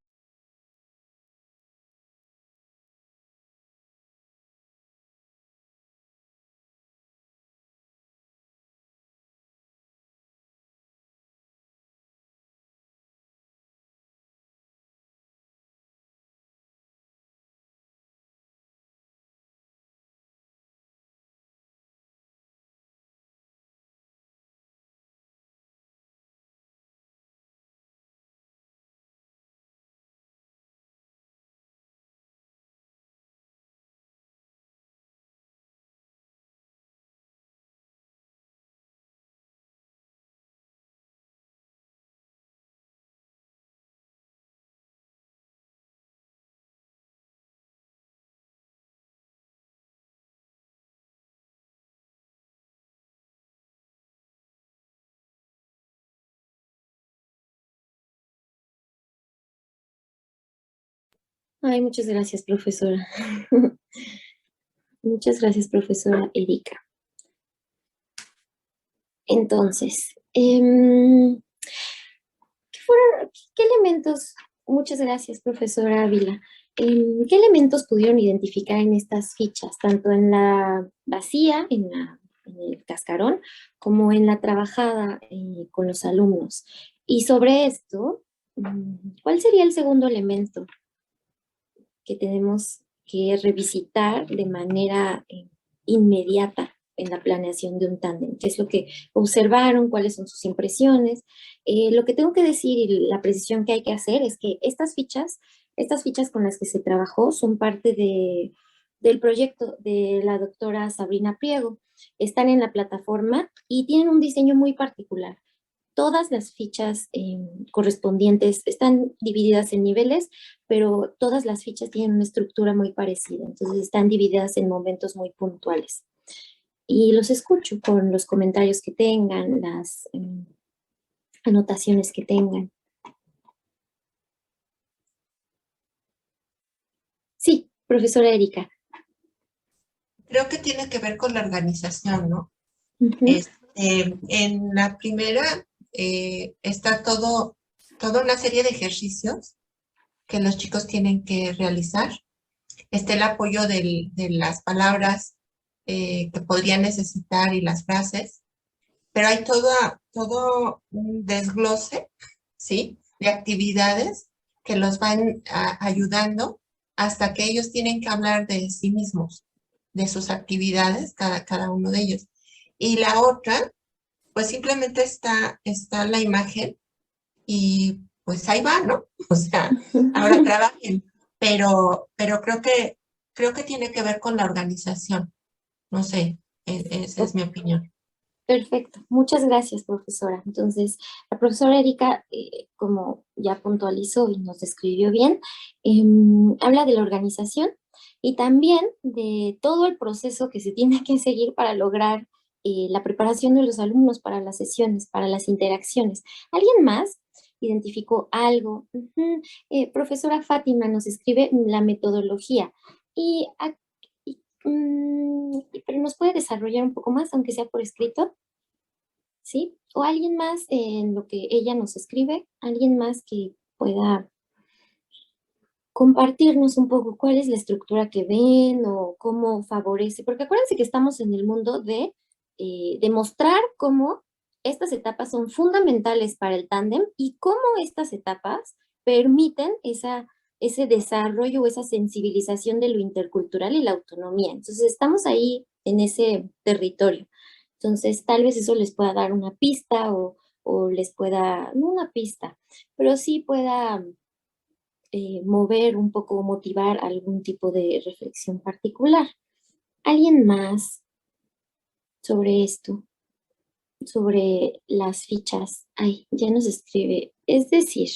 Ay, muchas gracias, profesora. Muchas gracias, profesora Erika. Entonces, ¿qué elementos, muchas gracias, profesora Ávila, qué elementos pudieron identificar en estas fichas, tanto en la vacía, en el cascarón, como en la trabajada con los alumnos? Y sobre esto, ¿cuál sería el segundo elemento que tenemos que revisitar de manera inmediata en la planeación de un tándem? ¿Qué es lo que observaron? ¿Cuáles son sus impresiones? Lo que tengo que decir y la precisión que hay que hacer es que estas fichas con las que se trabajó son parte del proyecto de la doctora Sabrina Priego. Están en la plataforma y tienen un diseño muy particular. Todas las fichas correspondientes están divididas en niveles, pero todas las fichas tienen una estructura muy parecida. Entonces están divididas en momentos muy puntuales. Y los escucho con los comentarios que tengan, las anotaciones que tengan. Sí, profesora Erika. Creo que tiene que ver con la organización, ¿no? Uh-huh. En la primera está toda una serie de ejercicios que los chicos tienen que realizar. Está el apoyo de las palabras que podrían necesitar y las frases, pero hay todo un desglose, ¿sí?, de actividades que los van ayudando hasta que ellos tienen que hablar de sí mismos, de sus actividades, cada uno de ellos. Y la otra, pues simplemente está la imagen y pues ahí va, ¿no? O sea, ahora trabajen, pero creo que tiene que ver con la organización. No sé, esa es mi opinión. Perfecto, muchas gracias, profesora. Entonces, la profesora Erika, como ya puntualizó y nos describió bien, habla de la organización y también de todo el proceso que se tiene que seguir para lograr la preparación de los alumnos para las sesiones, para las interacciones. ¿Alguien más identificó algo? Profesora Fátima nos escribe la metodología y pero nos puede desarrollar un poco más, aunque sea por escrito, ¿sí? O alguien más en lo que ella nos escribe, alguien más que pueda compartirnos un poco cuál es la estructura que ven o cómo favorece, porque acuérdense que estamos en el mundo de demostrar cómo estas etapas son fundamentales para el tándem y cómo estas etapas permiten ese desarrollo o esa sensibilización de lo intercultural y la autonomía. Entonces estamos ahí en ese territorio. Entonces tal vez eso les pueda dar una pista o les pueda, no una pista, pero sí pueda mover un poco, motivar algún tipo de reflexión particular. ¿Alguien más sobre esto? Sobre las fichas. Ay, ya nos escribe. Es decir,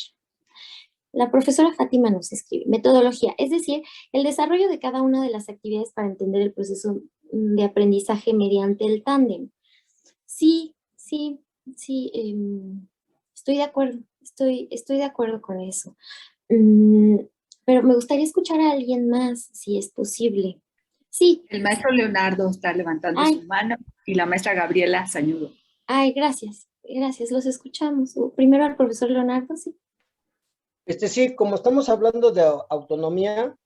la profesora Fátima nos escribe, metodología, es decir, el desarrollo de cada una de las actividades para entender el proceso de aprendizaje mediante el tándem. Sí, estoy de acuerdo, estoy de acuerdo con eso. Pero me gustaría escuchar a alguien más, si es posible. Sí. El maestro Leonardo está levantando su mano y la maestra Gabriela Sañudo. Ay, gracias, los escuchamos. Primero al profesor Leonardo, sí. Sí, como estamos hablando de autonomía,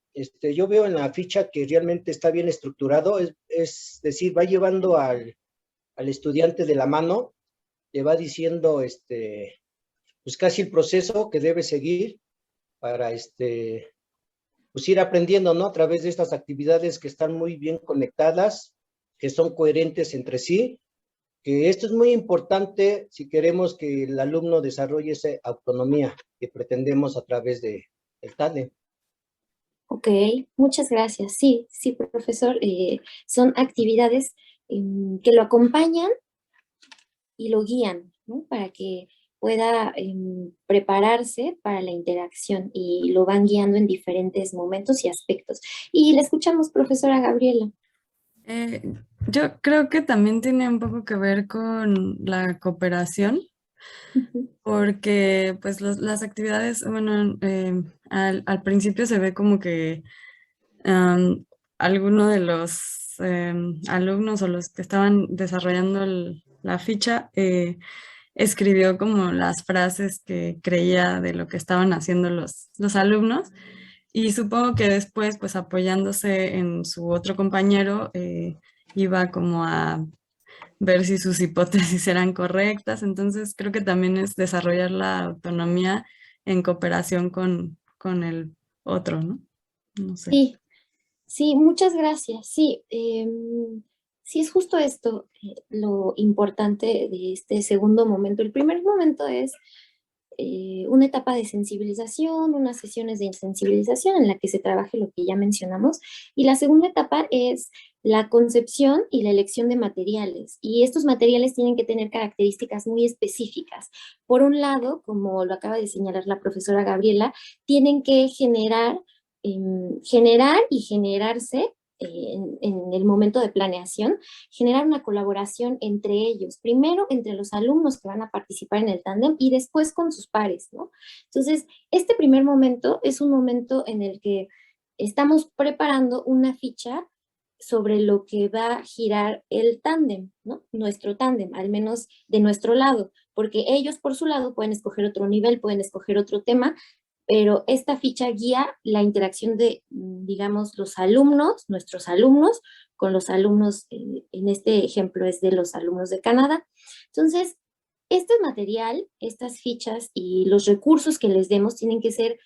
yo veo en la ficha que realmente está bien estructurado, es decir, va llevando al estudiante de la mano, le va diciendo, pues casi el proceso que debe seguir para, pues ir aprendiendo, ¿no? A través de estas actividades que están muy bien conectadas, que son coherentes entre sí, que esto es muy importante si queremos que el alumno desarrolle esa autonomía que pretendemos a través del tándem. Ok, muchas gracias. Sí, profesor, son actividades que lo acompañan y lo guían, ¿no? Para que pueda prepararse para la interacción y lo van guiando en diferentes momentos y aspectos. Y la escuchamos, profesora Gabriela. Yo creo que también tiene un poco que ver con la cooperación, porque pues las actividades, bueno, al principio se ve como que alguno de los alumnos o los que estaban desarrollando la ficha escribió como las frases que creía de lo que estaban haciendo los alumnos y supongo que después, pues apoyándose en su otro compañero, iba como a ver si sus hipótesis eran correctas. Entonces creo que también es desarrollar la autonomía en cooperación con el otro, ¿no? No sé. Sí, sí, muchas gracias. Sí, sí es justo esto, lo importante de este segundo momento. El primer momento es una etapa de sensibilización, unas sesiones de sensibilización en la que se trabaje lo que ya mencionamos. Y la segunda etapa es la concepción y la elección de materiales. Y estos materiales tienen que tener características muy específicas. Por un lado, como lo acaba de señalar la profesora Gabriela, tienen que generar y generarse en el momento de planeación, generar una colaboración entre ellos, primero entre los alumnos que van a participar en el tándem y después con sus pares, ¿no? Entonces, este primer momento es un momento en el que estamos preparando una ficha sobre lo que va a girar el tándem, ¿no? Nuestro tándem, al menos de nuestro lado, porque ellos por su lado pueden escoger otro nivel, pueden escoger otro tema, pero esta ficha guía la interacción de, digamos, los alumnos, nuestros alumnos, con los alumnos, en este ejemplo es de los alumnos de Canadá. Entonces, este material, estas fichas y los recursos que les demos tienen que ser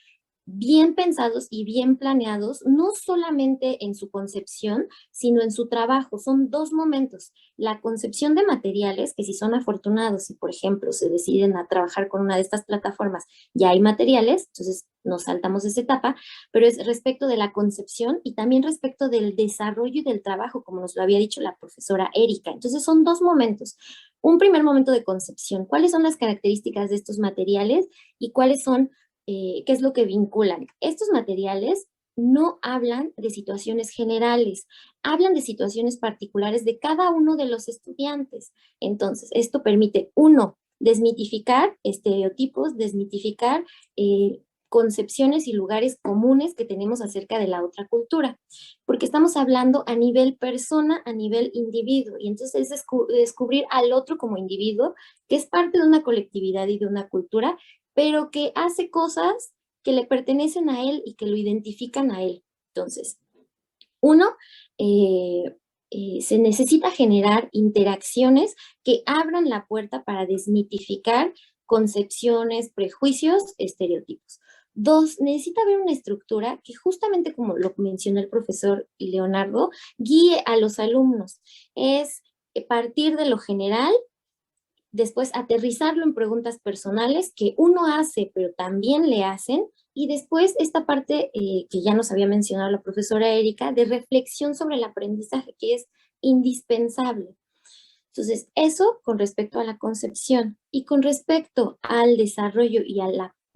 bien pensados y bien planeados, no solamente en su concepción, sino en su trabajo. Son dos momentos. La concepción de materiales, que si son afortunados y, por ejemplo, se deciden a trabajar con una de estas plataformas, ya hay materiales, entonces nos saltamos esa etapa, pero es respecto de la concepción y también respecto del desarrollo y del trabajo, como nos lo había dicho la profesora Erika. Entonces son dos momentos. Un primer momento de concepción. ¿Cuáles son las características de estos materiales y cuáles son qué es lo que vinculan? Estos materiales no hablan de situaciones generales, hablan de situaciones particulares de cada uno de los estudiantes. Entonces, esto permite, uno, desmitificar estereotipos, desmitificar concepciones y lugares comunes que tenemos acerca de la otra cultura, porque estamos hablando a nivel persona, a nivel individuo, y entonces es descubrir al otro como individuo, que es parte de una colectividad y de una cultura, pero que hace cosas que le pertenecen a él y que lo identifican a él. Entonces, uno, se necesita generar interacciones que abran la puerta para desmitificar concepciones, prejuicios, estereotipos. Dos, necesita haber una estructura que justamente como lo mencionó el profesor Leonardo, guíe a los alumnos. Es partir de lo general, después aterrizarlo en preguntas personales que uno hace, pero también le hacen, y después esta parte que ya nos había mencionado la profesora Erika, de reflexión sobre el aprendizaje, que es indispensable. Entonces, eso con respecto a la concepción y con respecto al desarrollo y a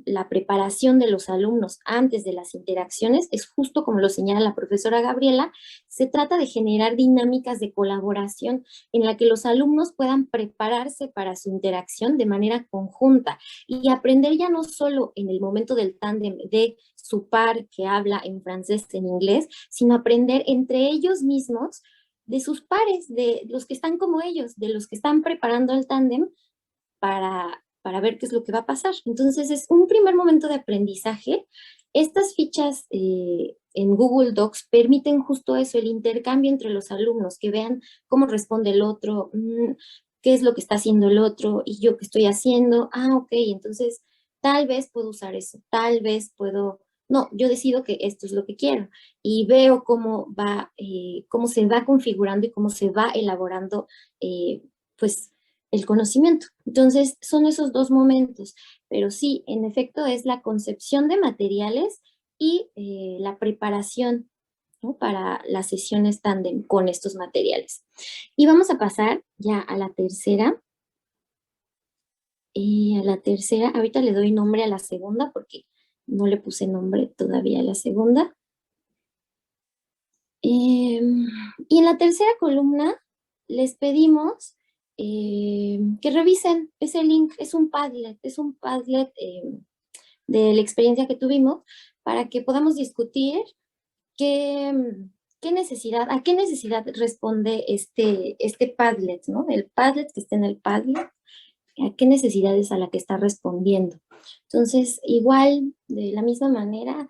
la preparación de los alumnos antes de las interacciones, es justo como lo señala la profesora Gabriela, se trata de generar dinámicas de colaboración en la que los alumnos puedan prepararse para su interacción de manera conjunta y aprender ya no solo en el momento del tándem de su par que habla en francés, en inglés, sino aprender entre ellos mismos de sus pares, de los que están como ellos, de los que están preparando el tándem para ver qué es lo que va a pasar. Entonces es un primer momento de aprendizaje. Estas fichas en Google Docs permiten justo eso, el intercambio entre los alumnos, que vean cómo responde el otro, qué es lo que está haciendo el otro y yo qué estoy haciendo. Ah, ok, entonces tal vez puedo usar eso, tal vez puedo... No, yo decido que esto es lo que quiero y veo cómo va, cómo se va configurando y cómo se va elaborando, pues, el conocimiento. Entonces, son esos dos momentos, pero sí, en efecto, es la concepción de materiales y la preparación, ¿no?, para las sesiones tándem con estos materiales. Y vamos a pasar ya a la tercera. Ahorita le doy nombre a la segunda porque no le puse nombre todavía a la segunda. Y en la tercera columna les pedimos que revisen ese link. Es un Padlet de la experiencia que tuvimos para que podamos discutir qué, a qué necesidad responde este Padlet, ¿no? El Padlet que está en el Padlet, a qué necesidades a la que está respondiendo. Entonces, igual, de la misma manera,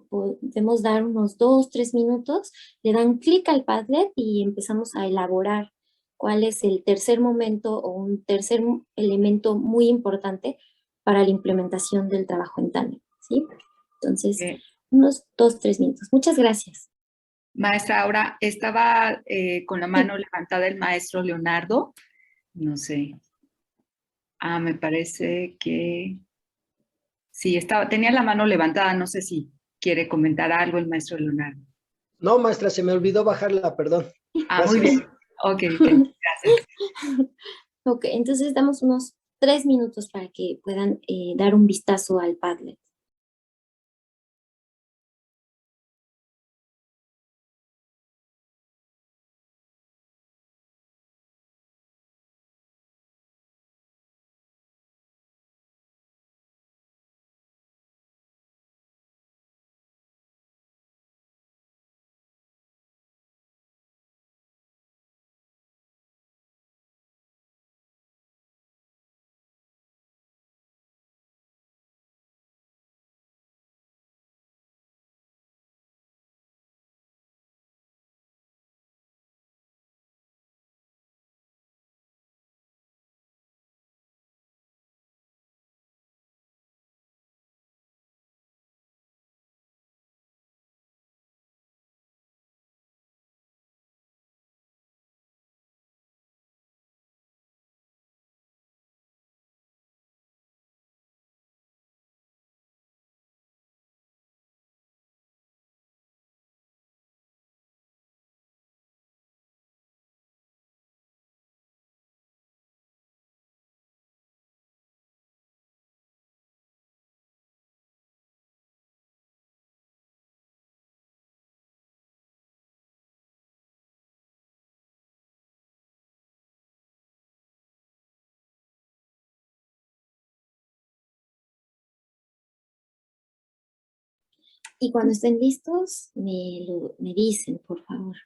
podemos dar unos 2, 3 minutos, le dan clic al Padlet y empezamos a elaborar cuál es el tercer momento o un tercer elemento muy importante para la implementación del trabajo en tándem, ¿sí? Entonces, unos 2, 3 minutos. Muchas gracias. Maestra, ahora estaba con la mano levantada el maestro Leonardo. No sé. Me parece que sí, tenía la mano levantada. No sé si quiere comentar algo el maestro Leonardo. No, maestra, se me olvidó bajarla, perdón. Muy bien. Ok, gracias. Ok, entonces damos unos 3 minutos para que puedan dar un vistazo al Padlet. Y cuando estén listos, me dicen, por favor.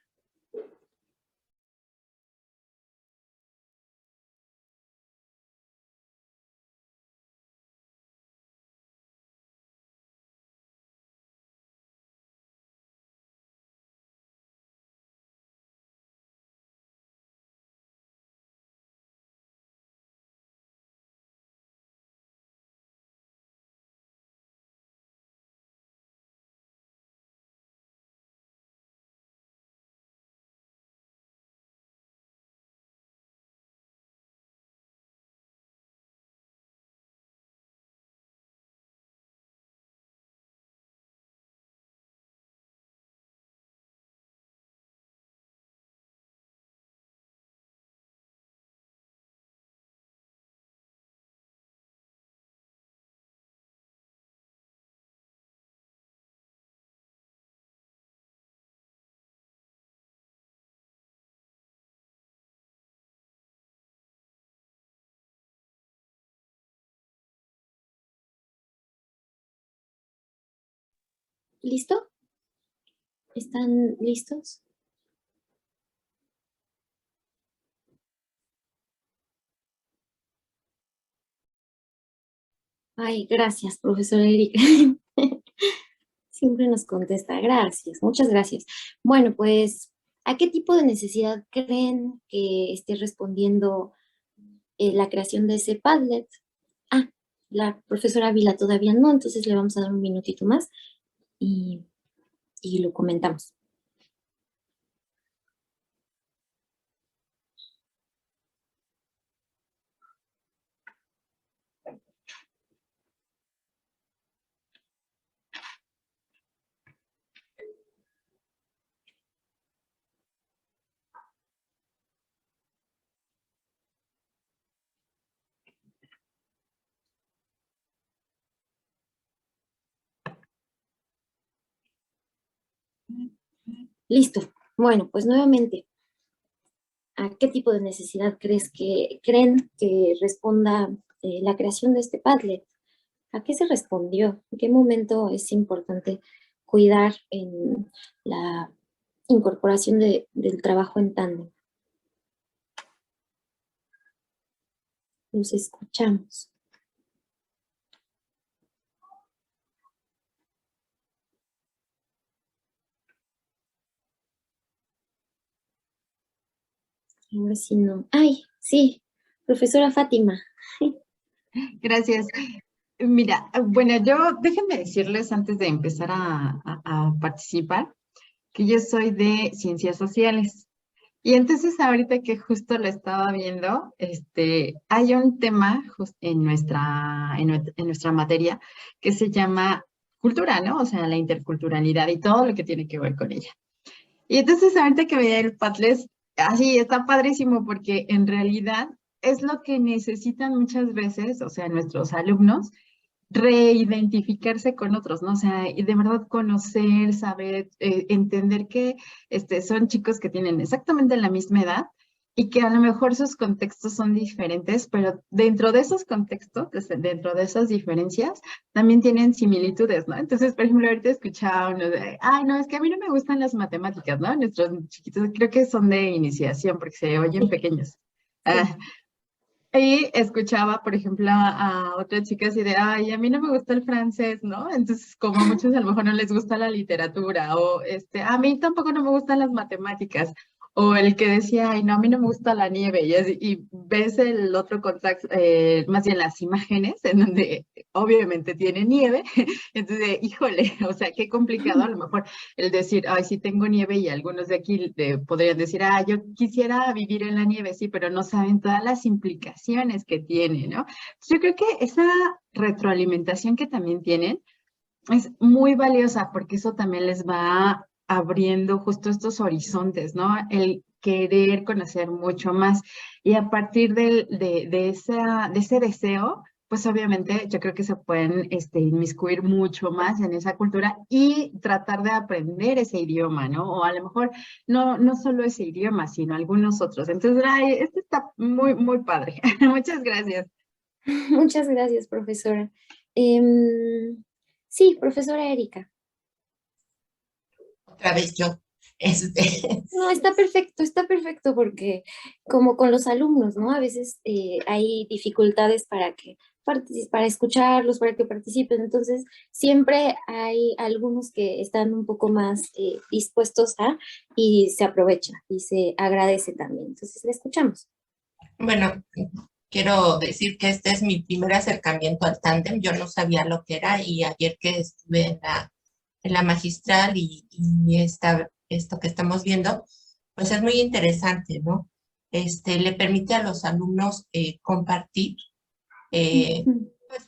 ¿Listo? ¿Están listos? Ay, gracias, profesora Erika. Siempre nos contesta. Gracias, muchas gracias. Bueno, pues, ¿a qué tipo de necesidad creen que esté respondiendo la creación de ese Padlet? La profesora Vila todavía no, entonces le vamos a dar un minutito más y lo comentamos. Listo. Bueno, pues nuevamente, a qué tipo de necesidad creen que responda la creación de este Padlet. ¿A qué se respondió? ¿En qué momento es importante cuidar en la incorporación del trabajo en tándem? Los escuchamos. Ahora sí no. ¡Ay! Sí, profesora Fátima. Gracias. Mira, bueno, déjenme decirles antes de empezar a participar que yo soy de ciencias sociales. Y entonces ahorita que justo lo estaba viendo, hay un tema en nuestra materia que se llama cultura, ¿no? O sea, la interculturalidad y todo lo que tiene que ver con ella. Y entonces ahorita que veía el Padlet, así está padrísimo porque en realidad es lo que necesitan muchas veces, o sea, nuestros alumnos, reidentificarse con otros, ¿no? O sea, y de verdad conocer, saber, entender que son chicos que tienen exactamente la misma edad y que a lo mejor sus contextos son diferentes, pero dentro de esos contextos, dentro de esas diferencias, también tienen similitudes, ¿no? Entonces, por ejemplo, ahorita escuchaba uno de, ay, no, es que a mí no me gustan las matemáticas, ¿no? Nuestros chiquitos creo que son de iniciación porque se oyen pequeños. Ah, y escuchaba, por ejemplo, a otra chica así de, ay, a mí no me gusta el francés, ¿no? Entonces, como a muchos a lo mejor no les gusta la literatura, o a mí tampoco no me gustan las matemáticas, o el que decía, ay, no, a mí no me gusta la nieve, y ves el otro contacto, más bien las imágenes, en donde obviamente tiene nieve, entonces, híjole, o sea, qué complicado a lo mejor el decir, ay, sí tengo nieve, y algunos de aquí podrían decir, ah, yo quisiera vivir en la nieve, sí, pero no saben todas las implicaciones que tiene, ¿no? Entonces, yo creo que esa retroalimentación que también tienen es muy valiosa porque eso también les va abriendo justo estos horizontes, ¿no? El querer conocer mucho más. Y a partir de ese deseo, pues obviamente yo creo que se pueden inmiscuir mucho más en esa cultura y tratar de aprender ese idioma, ¿no? O a lo mejor no solo ese idioma, sino algunos otros. Entonces, ay, esto está muy, muy padre. Muchas gracias. Muchas gracias, profesora. Sí, profesora Erika. Otra vez yo. No, está perfecto porque como con los alumnos, ¿no? A veces hay dificultades para escucharlos, para que participen. Entonces, siempre hay algunos que están un poco más dispuestos y se aprovecha y se agradece también. Entonces, le escuchamos. Bueno, quiero decir que este es mi primer acercamiento al tándem. Yo no sabía lo que era y ayer que estuve en la magistral y esto que estamos viendo, pues es muy interesante, ¿no? Le permite a los alumnos compartir pues,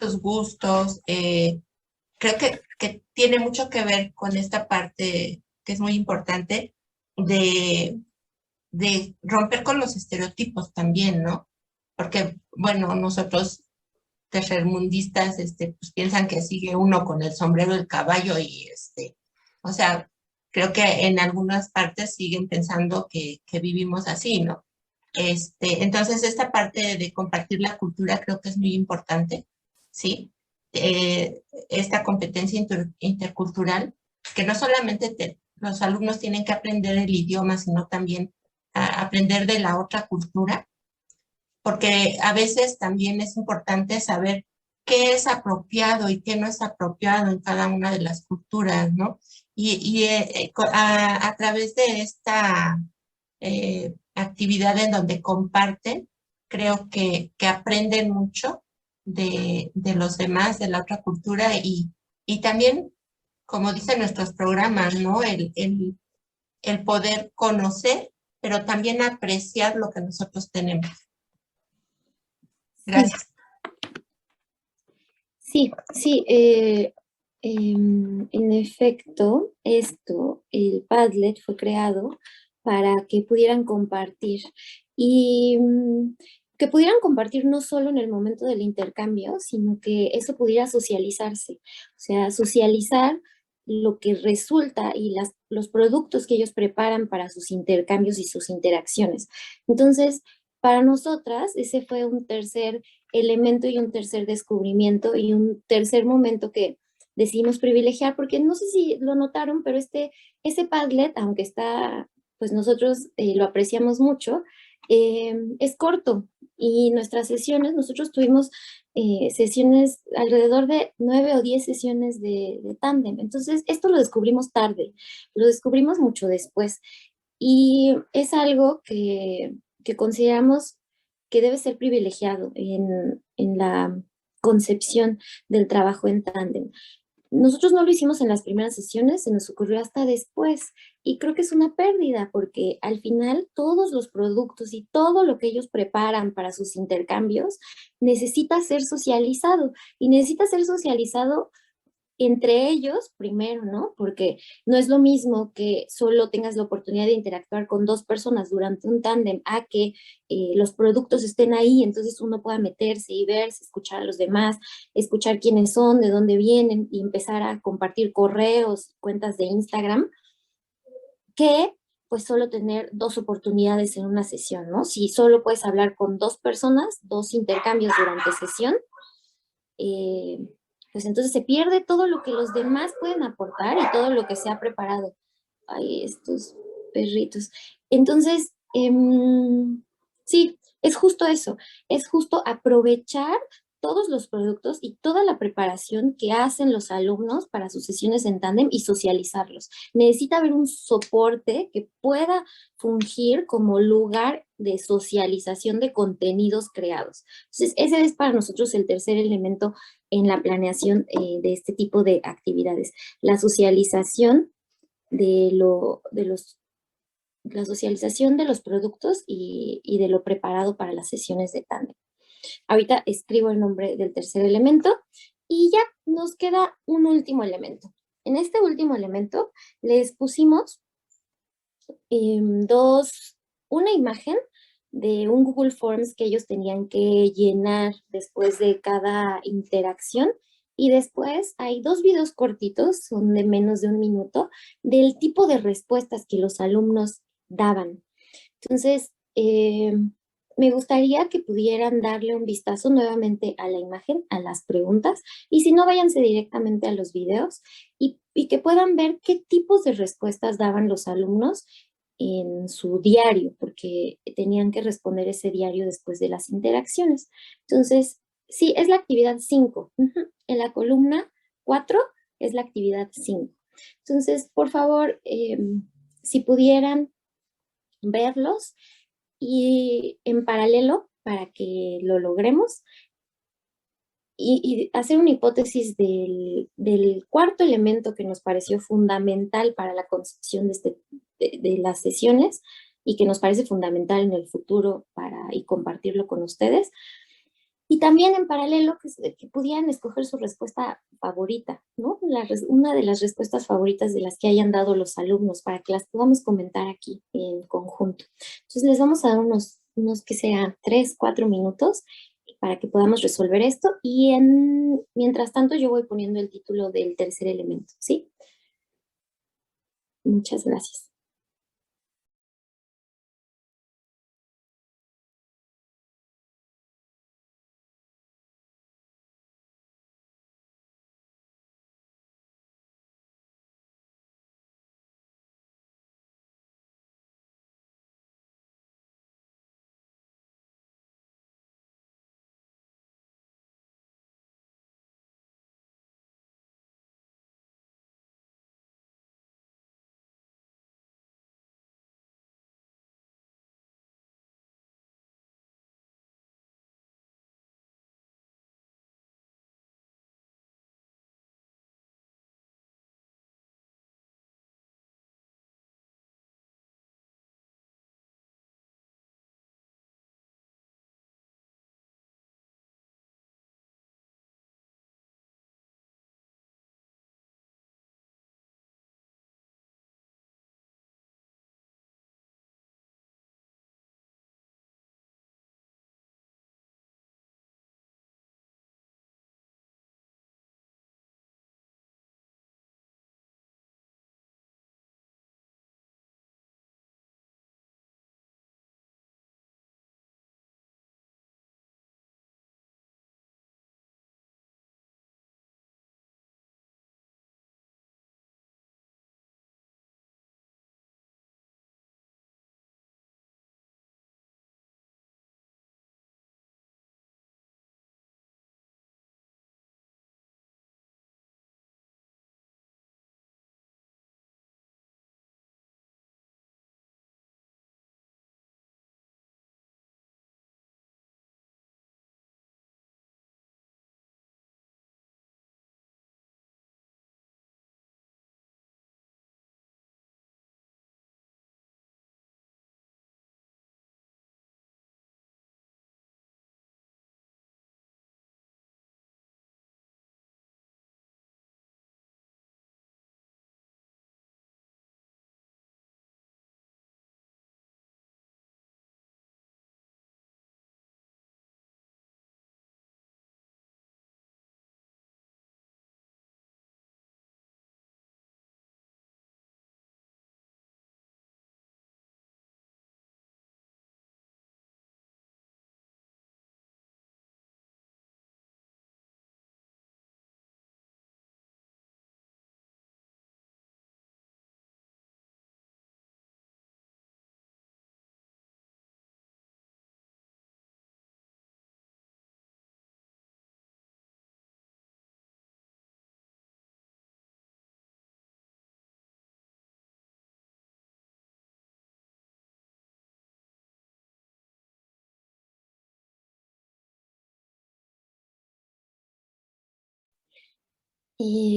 sus gustos. Creo que tiene mucho que ver con esta parte que es muy importante de romper con los estereotipos también, ¿no? Porque, bueno, nosotros tercermundistas, pues piensan que sigue uno con el sombrero del caballo y, o sea, creo que en algunas partes siguen pensando que vivimos así, ¿no? Entonces, esta parte de compartir la cultura creo que es muy importante, ¿sí? Esta competencia intercultural, que no solamente los alumnos tienen que aprender el idioma, sino también aprender de la otra cultura, porque a veces también es importante saber qué es apropiado y qué no es apropiado en cada una de las culturas, ¿no? Y a través de esta actividad en donde comparten, creo que aprenden mucho de los demás, de la otra cultura y también, como dicen nuestros programas, ¿no? El poder conocer, pero también apreciar lo que nosotros tenemos. Gracias. Sí, en efecto, el Padlet fue creado para que pudieran compartir y que pudieran compartir no solo en el momento del intercambio, sino que eso pudiera socializarse, o sea, socializar lo que resulta y los productos que ellos preparan para sus intercambios y sus interacciones. Entonces, para nosotras, ese fue un tercer elemento y un tercer descubrimiento y un tercer momento que decidimos privilegiar, porque no sé si lo notaron, pero ese Padlet, aunque está, pues nosotros lo apreciamos mucho, es corto y nuestras sesiones, nosotros tuvimos sesiones, alrededor de 9 o 10 sesiones de tándem. Entonces, esto lo descubrimos tarde, lo descubrimos mucho después. Y es algo que consideramos que debe ser privilegiado en la concepción del trabajo en tándem. Nosotros no lo hicimos en las primeras sesiones, se nos ocurrió hasta después y creo que es una pérdida porque al final todos los productos y todo lo que ellos preparan para sus intercambios necesita ser socializado y necesita ser socializado entre ellos primero, ¿no? Porque no es lo mismo que solo tengas la oportunidad de interactuar con dos personas durante un tándem a que los productos estén ahí, entonces uno pueda meterse y verse, escuchar a los demás, escuchar quiénes son, de dónde vienen y empezar a compartir correos, cuentas de Instagram, que pues solo tener dos oportunidades en una sesión, ¿no? Si solo puedes hablar con dos personas, dos intercambios durante sesión, eh, pues entonces se pierde todo lo que los demás pueden aportar y todo lo que se ha preparado. Ay, estos perritos. Entonces, sí, es justo eso, es justo aprovechar todos los productos y toda la preparación que hacen los alumnos para sus sesiones en tándem y socializarlos. Necesita haber un soporte que pueda fungir como lugar de socialización de contenidos creados. Entonces, ese es para nosotros el tercer elemento en la planeación de este tipo de actividades. La socialización la socialización de los productos y de lo preparado para las sesiones de tándem. Ahorita escribo el nombre del tercer elemento y ya nos queda un último elemento. En este último elemento les pusimos una imagen de un Google Forms que ellos tenían que llenar después de cada interacción. Y después hay 2 videos cortitos, son de menos de 1 minuto, del tipo de respuestas que los alumnos daban. Entonces, me gustaría que pudieran darle un vistazo nuevamente a la imagen, a las preguntas, y si no, váyanse directamente a los videos y que puedan ver qué tipos de respuestas daban los alumnos en su diario, porque tenían que responder ese diario después de las interacciones. Entonces, sí, es la actividad 5. En la columna 4 es la actividad 5. Entonces, por favor, si pudieran verlos y en paralelo para que lo logremos y hacer una hipótesis del cuarto elemento que nos pareció fundamental para la concepción de las sesiones y que nos parece fundamental en el futuro y compartirlo con ustedes. Y también en paralelo que pudieran escoger su respuesta favorita, ¿no? Una de las respuestas favoritas de las que hayan dado los alumnos para que las podamos comentar aquí en conjunto. Entonces les vamos a dar unos que sean 3, 4 minutos para que podamos resolver esto y mientras tanto yo voy poniendo el título del tercer elemento, ¿sí? Muchas gracias.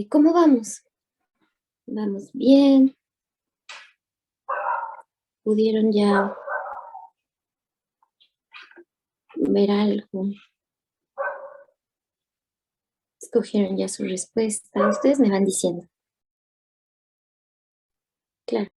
¿Cómo vamos? ¿Vamos bien? ¿Pudieron ya ver algo? ¿Escogieron ya su respuesta? Ustedes me van diciendo. Claro.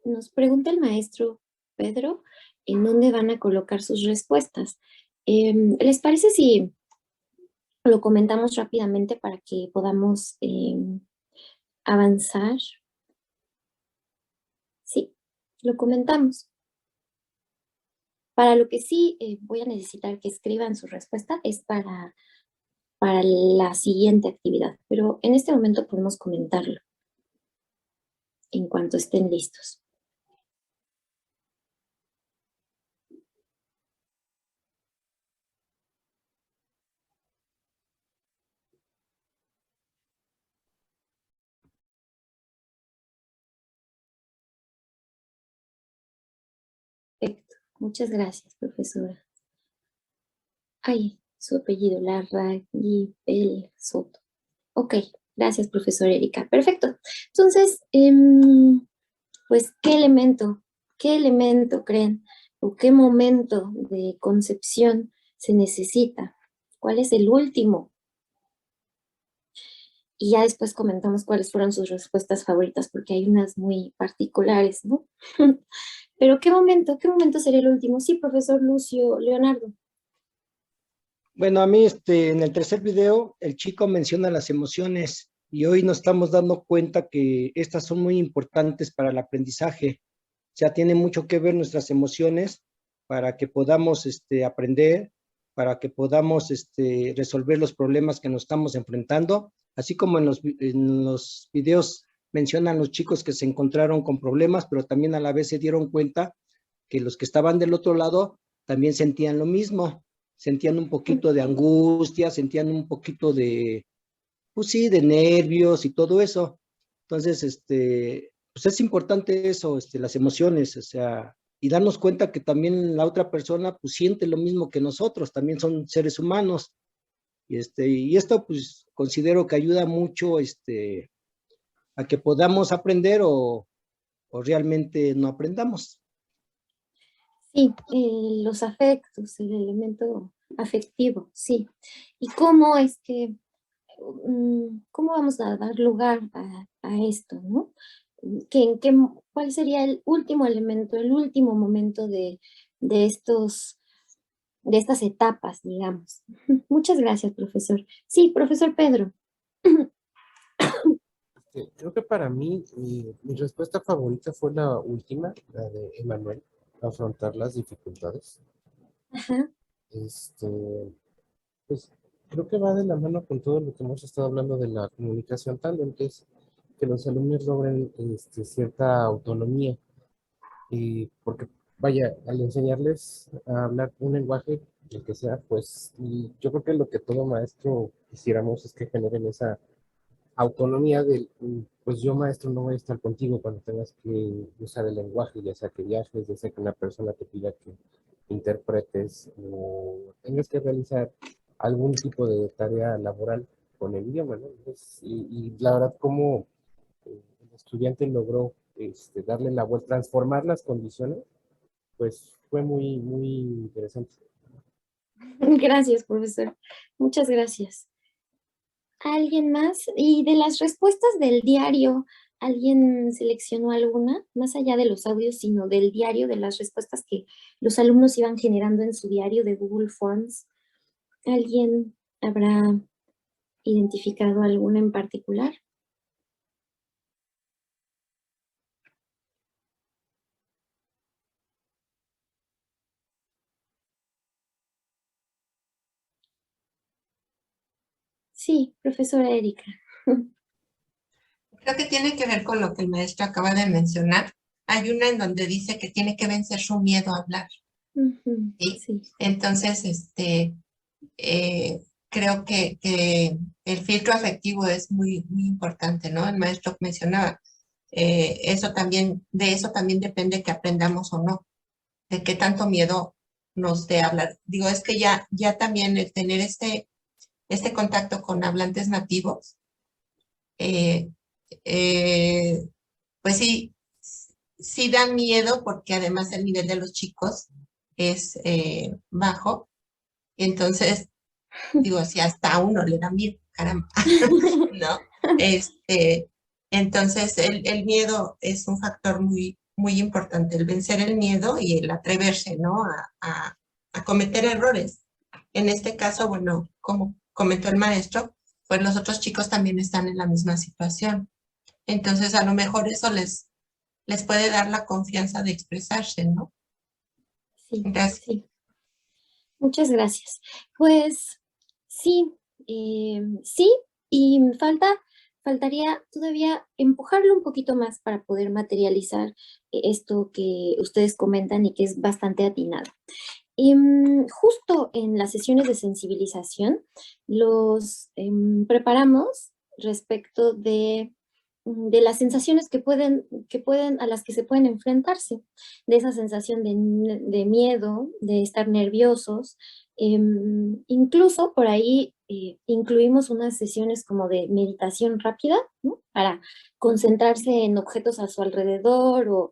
Nos pregunta el maestro Pedro en dónde van a colocar sus respuestas. ¿Les parece si lo comentamos rápidamente para que podamos avanzar? Sí, lo comentamos. Para lo que sí voy a necesitar que escriban su respuesta es para la siguiente actividad, pero en este momento podemos comentarlo en cuanto estén listos. Perfecto. Muchas gracias, profesora. Ay, su apellido, Larraguibel Soto. Ok, gracias, profesora Erika. Perfecto. Entonces, pues, qué elemento creen o qué momento de concepción se necesita? ¿Cuál es el último? Y ya después comentamos cuáles fueron sus respuestas favoritas, porque hay unas muy particulares, ¿no? Pero qué momento sería el último? Sí, profesor Lucio Leonardo. Bueno, a mí en el tercer video el chico menciona las emociones y hoy nos estamos dando cuenta que estas son muy importantes para el aprendizaje. O sea, tiene mucho que ver nuestras emociones para que podamos aprender, para que podamos resolver los problemas que nos estamos enfrentando, así como en los videos mencionan los chicos que se encontraron con problemas, pero también a la vez se dieron cuenta que los que estaban del otro lado también sentían lo mismo, sentían un poquito de angustia, sentían un poquito de, pues sí, de nervios y todo eso. Entonces, pues es importante eso, las emociones, o sea, y darnos cuenta que también la otra persona pues siente lo mismo que nosotros, también son seres humanos. Y esto pues considero que ayuda mucho a que podamos aprender o realmente no aprendamos. Sí, los afectos, el elemento afectivo, sí. ¿Y cómo es que ¿cómo vamos a dar lugar a esto, ¿no? ¿Cuál sería el último elemento, el último momento de de estas etapas, digamos? Muchas gracias, profesor. Sí, profesor Pedro. Creo que para mí, mi respuesta favorita fue la última, la de Emanuel, afrontar las dificultades. Ajá. Pues creo que va de la mano con todo lo que hemos estado hablando de la comunicación tándem, que es que los alumnos logren cierta autonomía. Porque, vaya, al enseñarles a hablar un lenguaje, el que sea, pues y yo creo que lo que todo maestro quisiéramos es que generen esa autonomía del, pues yo maestro no voy a estar contigo cuando tengas que usar el lenguaje, ya sea que viajes, ya sea que una persona te pida que interpretes o tengas que realizar algún tipo de tarea laboral con el idioma, ¿no? Y la verdad, como el estudiante logró darle la vuelta, transformar las condiciones, pues fue muy, muy interesante. Gracias, profesor. Muchas gracias. ¿Alguien más? Y de las respuestas del diario, ¿alguien seleccionó alguna? Más allá de los audios, sino del diario, de las respuestas que los alumnos iban generando en su diario de Google Forms. ¿Alguien habrá identificado alguna en particular? Sí, profesora Erika. Creo que tiene que ver con lo que el maestro acaba de mencionar. Hay una en donde dice que tiene que vencer su miedo a hablar. ¿Sí? Sí. Entonces, creo que el filtro afectivo es muy, muy importante, ¿no? El maestro mencionaba, de eso también depende que aprendamos o no, de qué tanto miedo nos dé hablar. Digo, es que ya también el tener este contacto con hablantes nativos, eh, eh, pues sí da miedo porque además el nivel de los chicos es bajo. Entonces, digo, si hasta a uno le da miedo, caramba, ¿no? Entonces, el miedo es un factor muy, muy importante, el vencer el miedo y el atreverse, ¿no? A cometer errores. En este caso, bueno, como comentó el maestro, pues los otros chicos también están en la misma situación. Entonces, a lo mejor eso les puede dar la confianza de expresarse, ¿no? Sí, Gracias. sí. Muchas gracias. Pues sí, sí, y faltaría todavía empujarlo un poquito más para poder materializar esto que ustedes comentan y que es bastante atinado. Justo en las sesiones de sensibilización los preparamos respecto de las sensaciones a las que se pueden enfrentarse, de esa sensación de miedo, de estar nerviosos. Incluso por ahí incluimos unas sesiones como de meditación rápida, ¿no? Para concentrarse en objetos a su alrededor o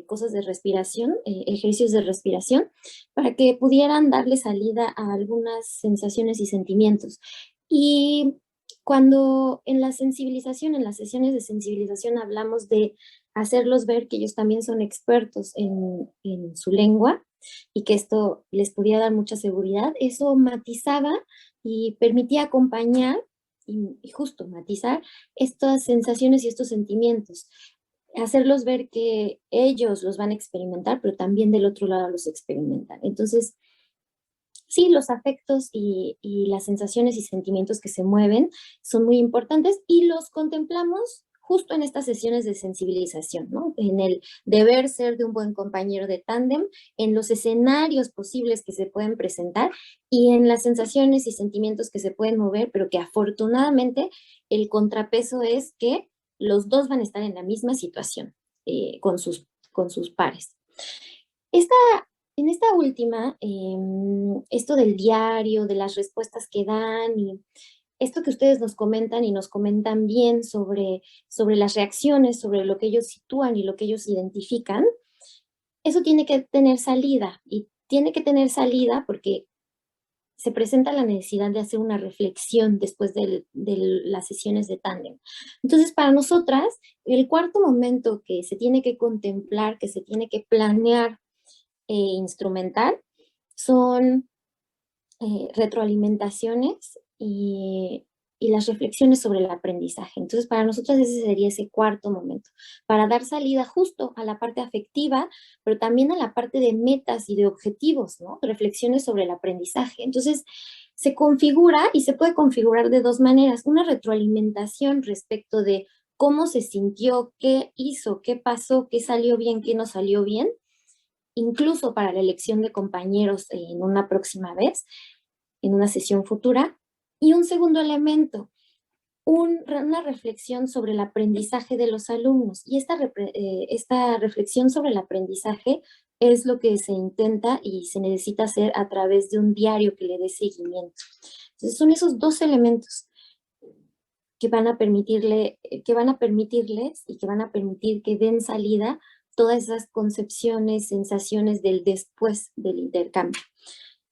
cosas de respiración, ejercicios de respiración, para que pudieran darle salida a algunas sensaciones y sentimientos. Y cuando en la sensibilización, en las sesiones de sensibilización hablamos de hacerlos ver que ellos también son expertos en su lengua y que esto les podía dar mucha seguridad, eso matizaba y permitía acompañar y justo matizar estas sensaciones y estos sentimientos, hacerlos ver que ellos los van a experimentar, pero también del otro lado los experimentan. Entonces, sí, los afectos y las sensaciones y sentimientos que se mueven son muy importantes y los contemplamos justo en estas sesiones de sensibilización, ¿no? En el deber ser de un buen compañero de tándem, en los escenarios posibles que se pueden presentar y en las sensaciones y sentimientos que se pueden mover, pero que afortunadamente el contrapeso es que los dos van a estar en la misma situación con sus pares. En esta última, esto del diario, de las respuestas que dan y esto que ustedes nos comentan y nos comentan bien sobre las reacciones, sobre lo que ellos sitúan y lo que ellos identifican, eso tiene que tener salida y tiene que tener salida porque se presenta la necesidad de hacer una reflexión después de las sesiones de tándem. Entonces, para nosotras, el cuarto momento que se tiene que contemplar, que se tiene que planear e instrumentar, son retroalimentaciones y las reflexiones sobre el aprendizaje. Entonces, para nosotros ese sería ese cuarto momento, para dar salida justo a la parte afectiva, pero también a la parte de metas y de objetivos, ¿no? Reflexiones sobre el aprendizaje. Entonces, se configura y se puede configurar de dos maneras. Una retroalimentación respecto de cómo se sintió, qué hizo, qué pasó, qué salió bien, qué no salió bien, incluso para la elección de compañeros en una próxima vez, en una sesión futura. Y un segundo elemento, una reflexión sobre el aprendizaje de los alumnos. Y esta reflexión sobre el aprendizaje es lo que se intenta y se necesita hacer a través de un diario que le dé seguimiento. Entonces son esos dos elementos que van a permitirles y que van a permitir que den salida todas esas concepciones, sensaciones del después del intercambio.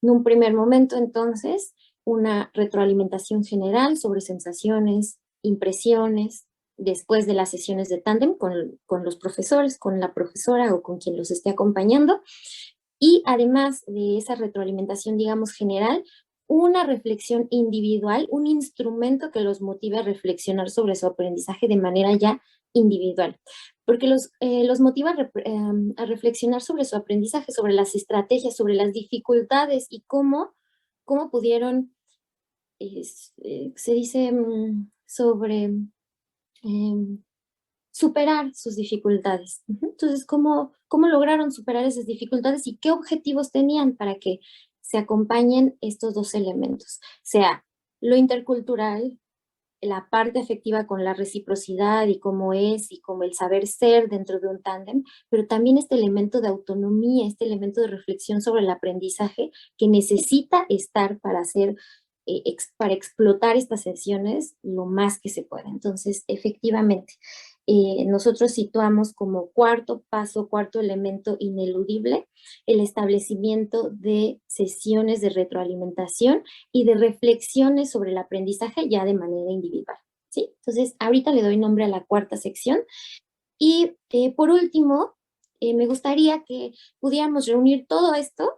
En un primer momento, entonces, una retroalimentación general sobre sensaciones, impresiones, después de las sesiones de tándem con los profesores, con la profesora o con quien los esté acompañando. Y además de esa retroalimentación, digamos, general, una reflexión individual, un instrumento que los motive a reflexionar sobre su aprendizaje de manera ya individual, porque los motiva a reflexionar sobre su aprendizaje, sobre las estrategias, sobre las dificultades y cómo pudieron, se dice, sobre superar sus dificultades. Entonces, ¿cómo lograron superar esas dificultades y qué objetivos tenían para que se acompañen estos dos elementos? Sea lo intercultural, la parte afectiva con la reciprocidad y cómo es y como el saber ser dentro de un tándem, pero también este elemento de autonomía, este elemento de reflexión sobre el aprendizaje que necesita estar para hacer, para explotar estas sesiones lo más que se pueda. Entonces, efectivamente, nosotros situamos como cuarto paso, cuarto elemento ineludible, el establecimiento de sesiones de retroalimentación y de reflexiones sobre el aprendizaje ya de manera individual, ¿sí? Entonces, ahorita le doy nombre a la cuarta sección. Y por último, me gustaría que pudiéramos reunir todo esto,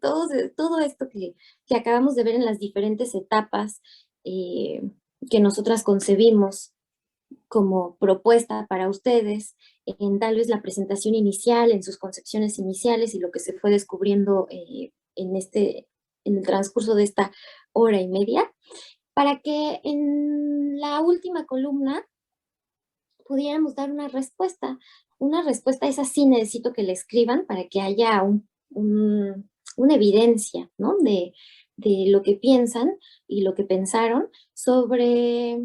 todo esto que acabamos de ver en las diferentes etapas que nosotras concebimos como propuesta para ustedes, en tal vez la presentación inicial, en sus concepciones iniciales y lo que se fue descubriendo en el transcurso de esta hora y media, para que en la última columna pudiéramos dar una respuesta, esa sí necesito que la escriban para que haya una evidencia, ¿no? de lo que piensan y lo que pensaron sobre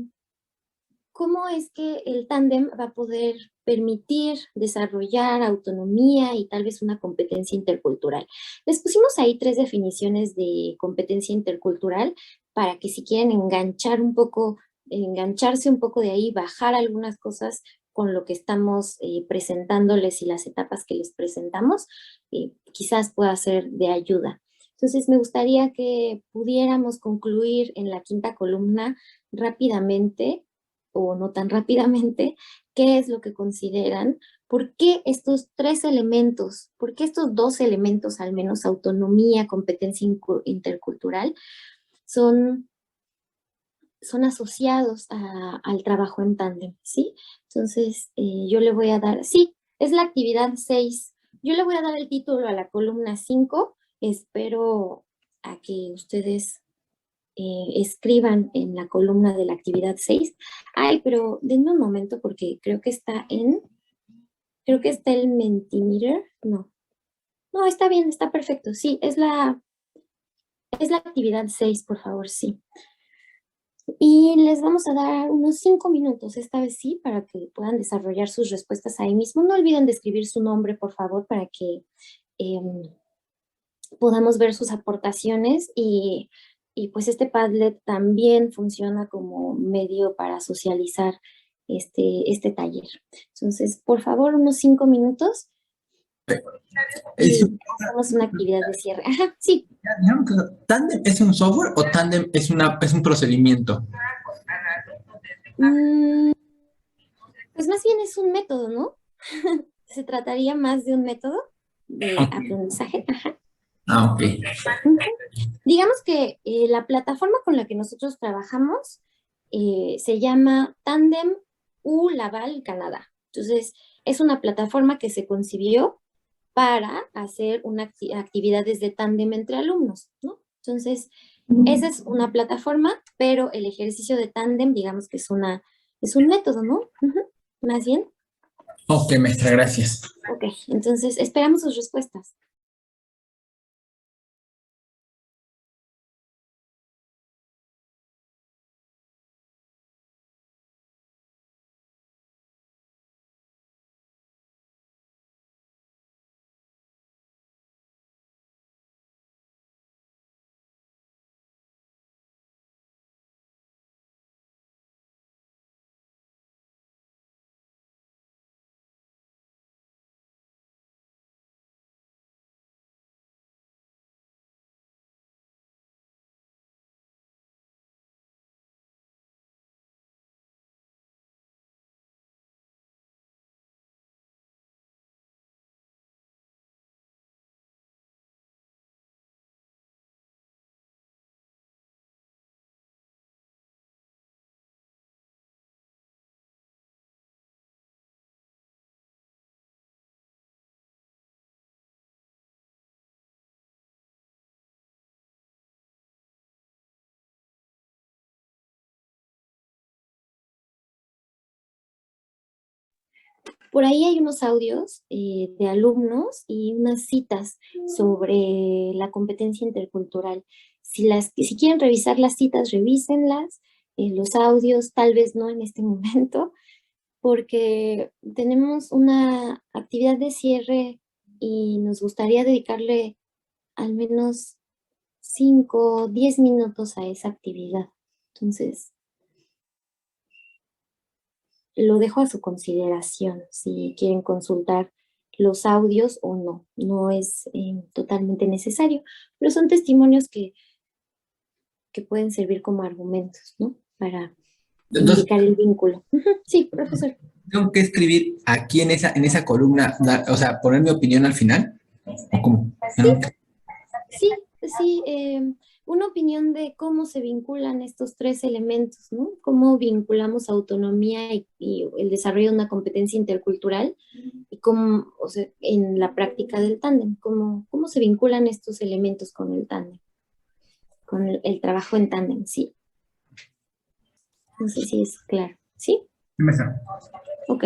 cómo es que el tándem va a poder permitir desarrollar autonomía y tal vez una competencia intercultural. Les pusimos ahí 3 definiciones de competencia intercultural para que si quieren engancharse un poco de ahí, bajar algunas cosas con lo que estamos presentándoles y las etapas que les presentamos, quizás pueda ser de ayuda. Entonces, me gustaría que pudiéramos concluir en la quinta columna rápidamente, o no tan rápidamente, qué es lo que consideran, por qué estos 3 elementos, por qué estos 2 elementos, al menos autonomía, competencia intercultural, son asociados al trabajo en tándem, ¿sí? Entonces, yo le voy a dar, sí, es la actividad 6. Yo le voy a dar el título a la columna 5, espero a que ustedes escriban en la columna de la actividad 6. Ay, pero denme un momento porque creo que está el Mentimeter. No, está bien, está perfecto. Sí, es la actividad 6, por favor, sí. Y les vamos a dar unos 5 minutos, esta vez sí, para que puedan desarrollar sus respuestas ahí mismo. No olviden de escribir su nombre, por favor, para que podamos ver sus aportaciones y pues este Padlet también funciona como medio para socializar este taller. Entonces, por favor, unos 5 minutos Es, y hacemos una actividad de cierre. Ajá, sí. digamos que ¿Tandem es un software o Tandem es un procedimiento? Mm, pues más bien es un método, ¿no? Se trataría más de un método de Ok. aprendizaje. Ajá. Ah, ok. Ujú. Digamos que la plataforma con la que nosotros trabajamos se llama Tandem U Laval Canadá. Entonces, es una plataforma que se concibió para hacer actividades de tándem entre alumnos, ¿no? Entonces, esa es una plataforma, pero el ejercicio de tándem, digamos que es un método, ¿no? Ujú. Más bien. Ok, maestra, gracias. Ok, entonces esperamos sus respuestas. Por ahí hay unos audios de alumnos y unas citas sobre la competencia intercultural. Si quieren revisar las citas, revísenlas. Los audios, tal vez no en este momento, porque tenemos una actividad de cierre y nos gustaría dedicarle al menos 5 o 10 minutos a esa actividad. Entonces, lo dejo a su consideración si quieren consultar los audios o no. No es totalmente necesario, pero son testimonios que pueden servir como argumentos, ¿no? Para Entonces, indicar el vínculo. Ujú, sí, profesor. ¿tengo que escribir aquí en esa columna, o sea, poner mi opinión al final? ¿O cómo? Sí, sí, una opinión de cómo se vinculan estos tres elementos, ¿no? Cómo vinculamos autonomía y el desarrollo de una competencia intercultural y cómo, o sea, en la práctica del tándem, cómo se vinculan estos elementos con el tándem, con el trabajo en tándem, sí. No sé si es claro, ¿sí? Sí, maestra. Ok.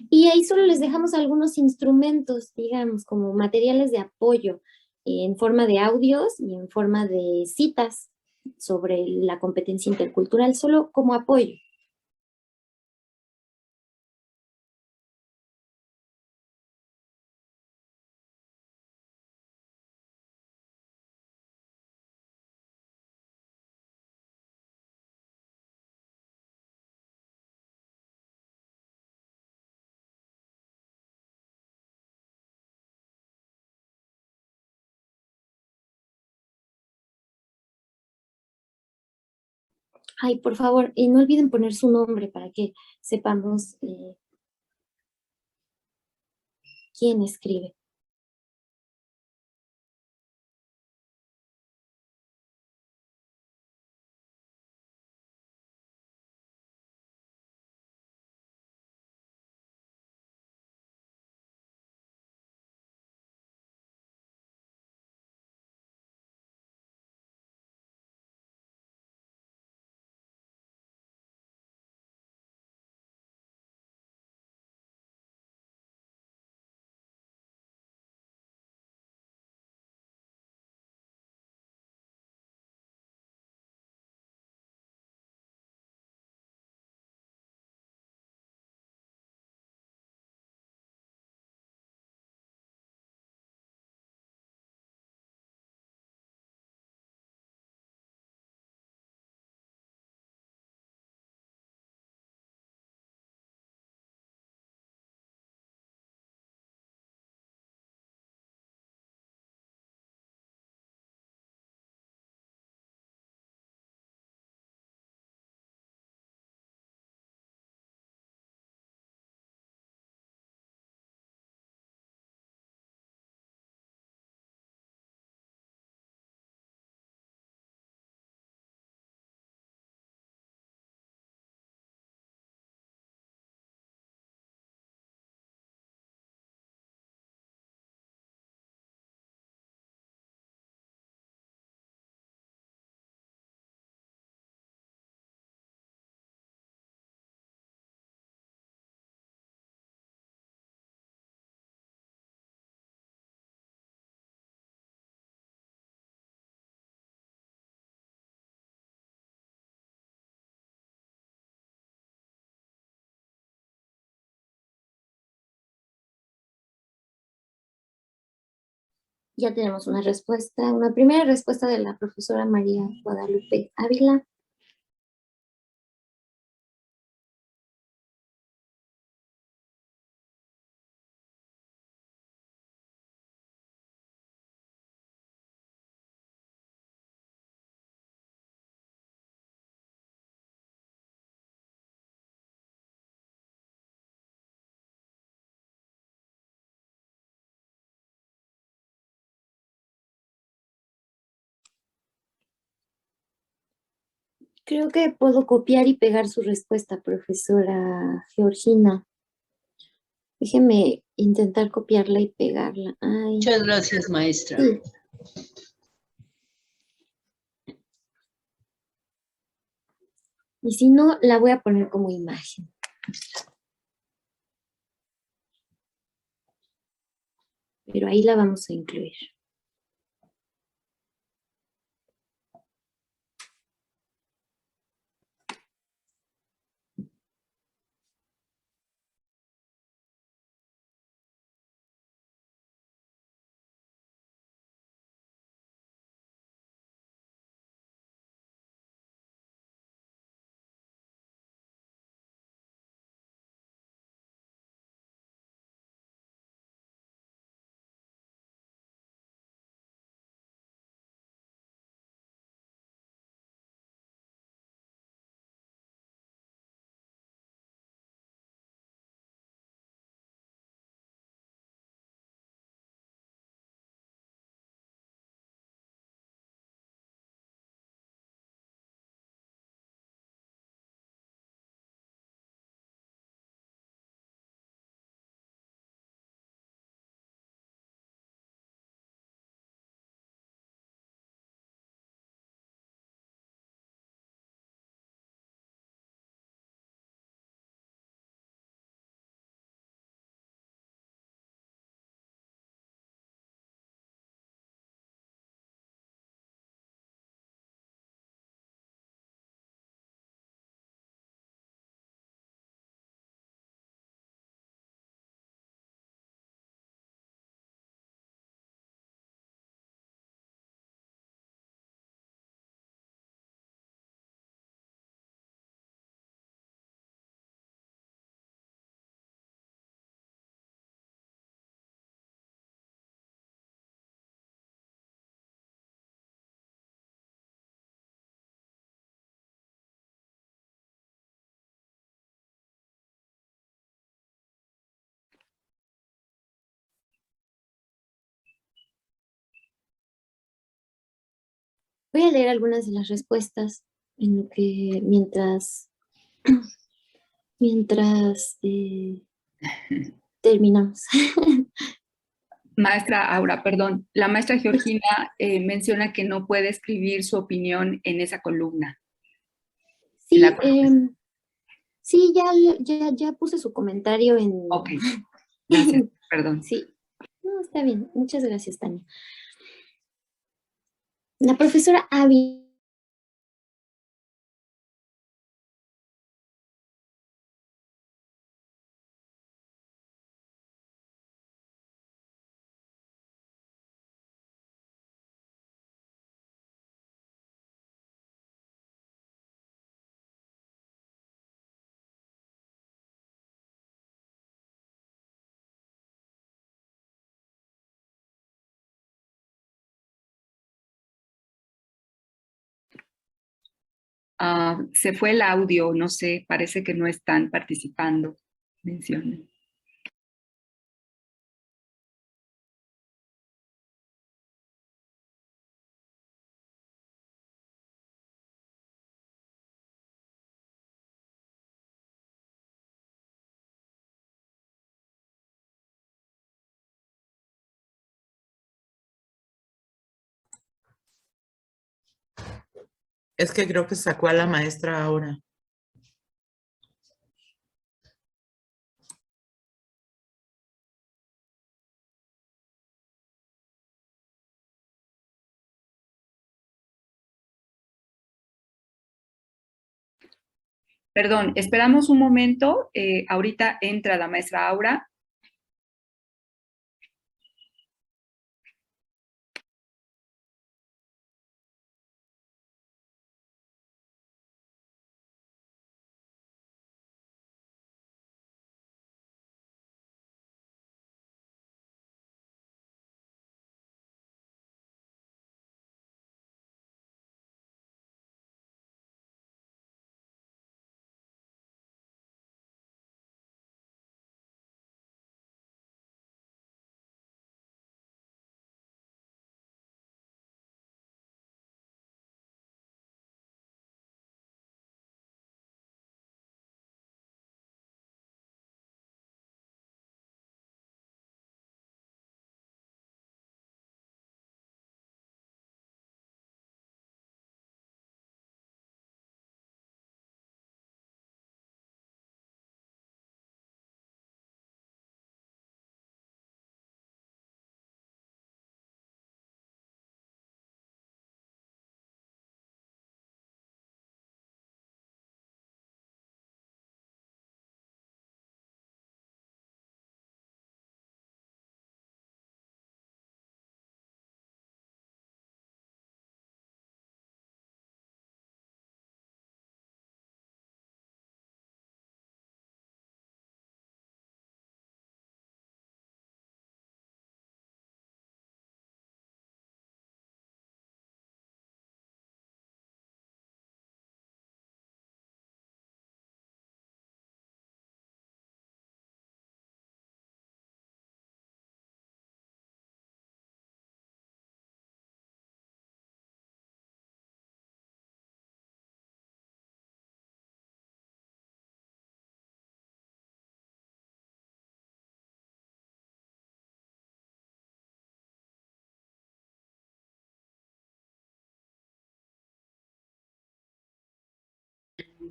Y ahí solo les dejamos algunos instrumentos, digamos, como materiales de apoyo en forma de audios y en forma de citas sobre la competencia intercultural, solo como apoyo. Ay, por favor, y no olviden poner su nombre para que sepamos quién escribe. Ya tenemos una respuesta, una primera respuesta de la profesora María Guadalupe Ávila. Creo que puedo copiar y pegar su respuesta, profesora Georgina. Déjeme intentar copiarla y pegarla. Ay, Muchas gracias, maestra. sí. Y si no, la voy a poner como imagen. Pero ahí la vamos a incluir. Voy a leer algunas de las respuestas en lo que mientras terminamos. Maestra Aura, perdón, la maestra Georgina menciona que no puede escribir su opinión en esa columna. Sí, La columna. sí, ya puse su comentario en... Ok, gracias, perdón. Sí, no, está bien. Muchas gracias, Tania. La profesora Avi. Se fue el audio, no sé, parece que no están participando, mencionan. Es que creo que sacó a la maestra ahora. Perdón, esperamos un momento, ahorita entra la maestra Aura.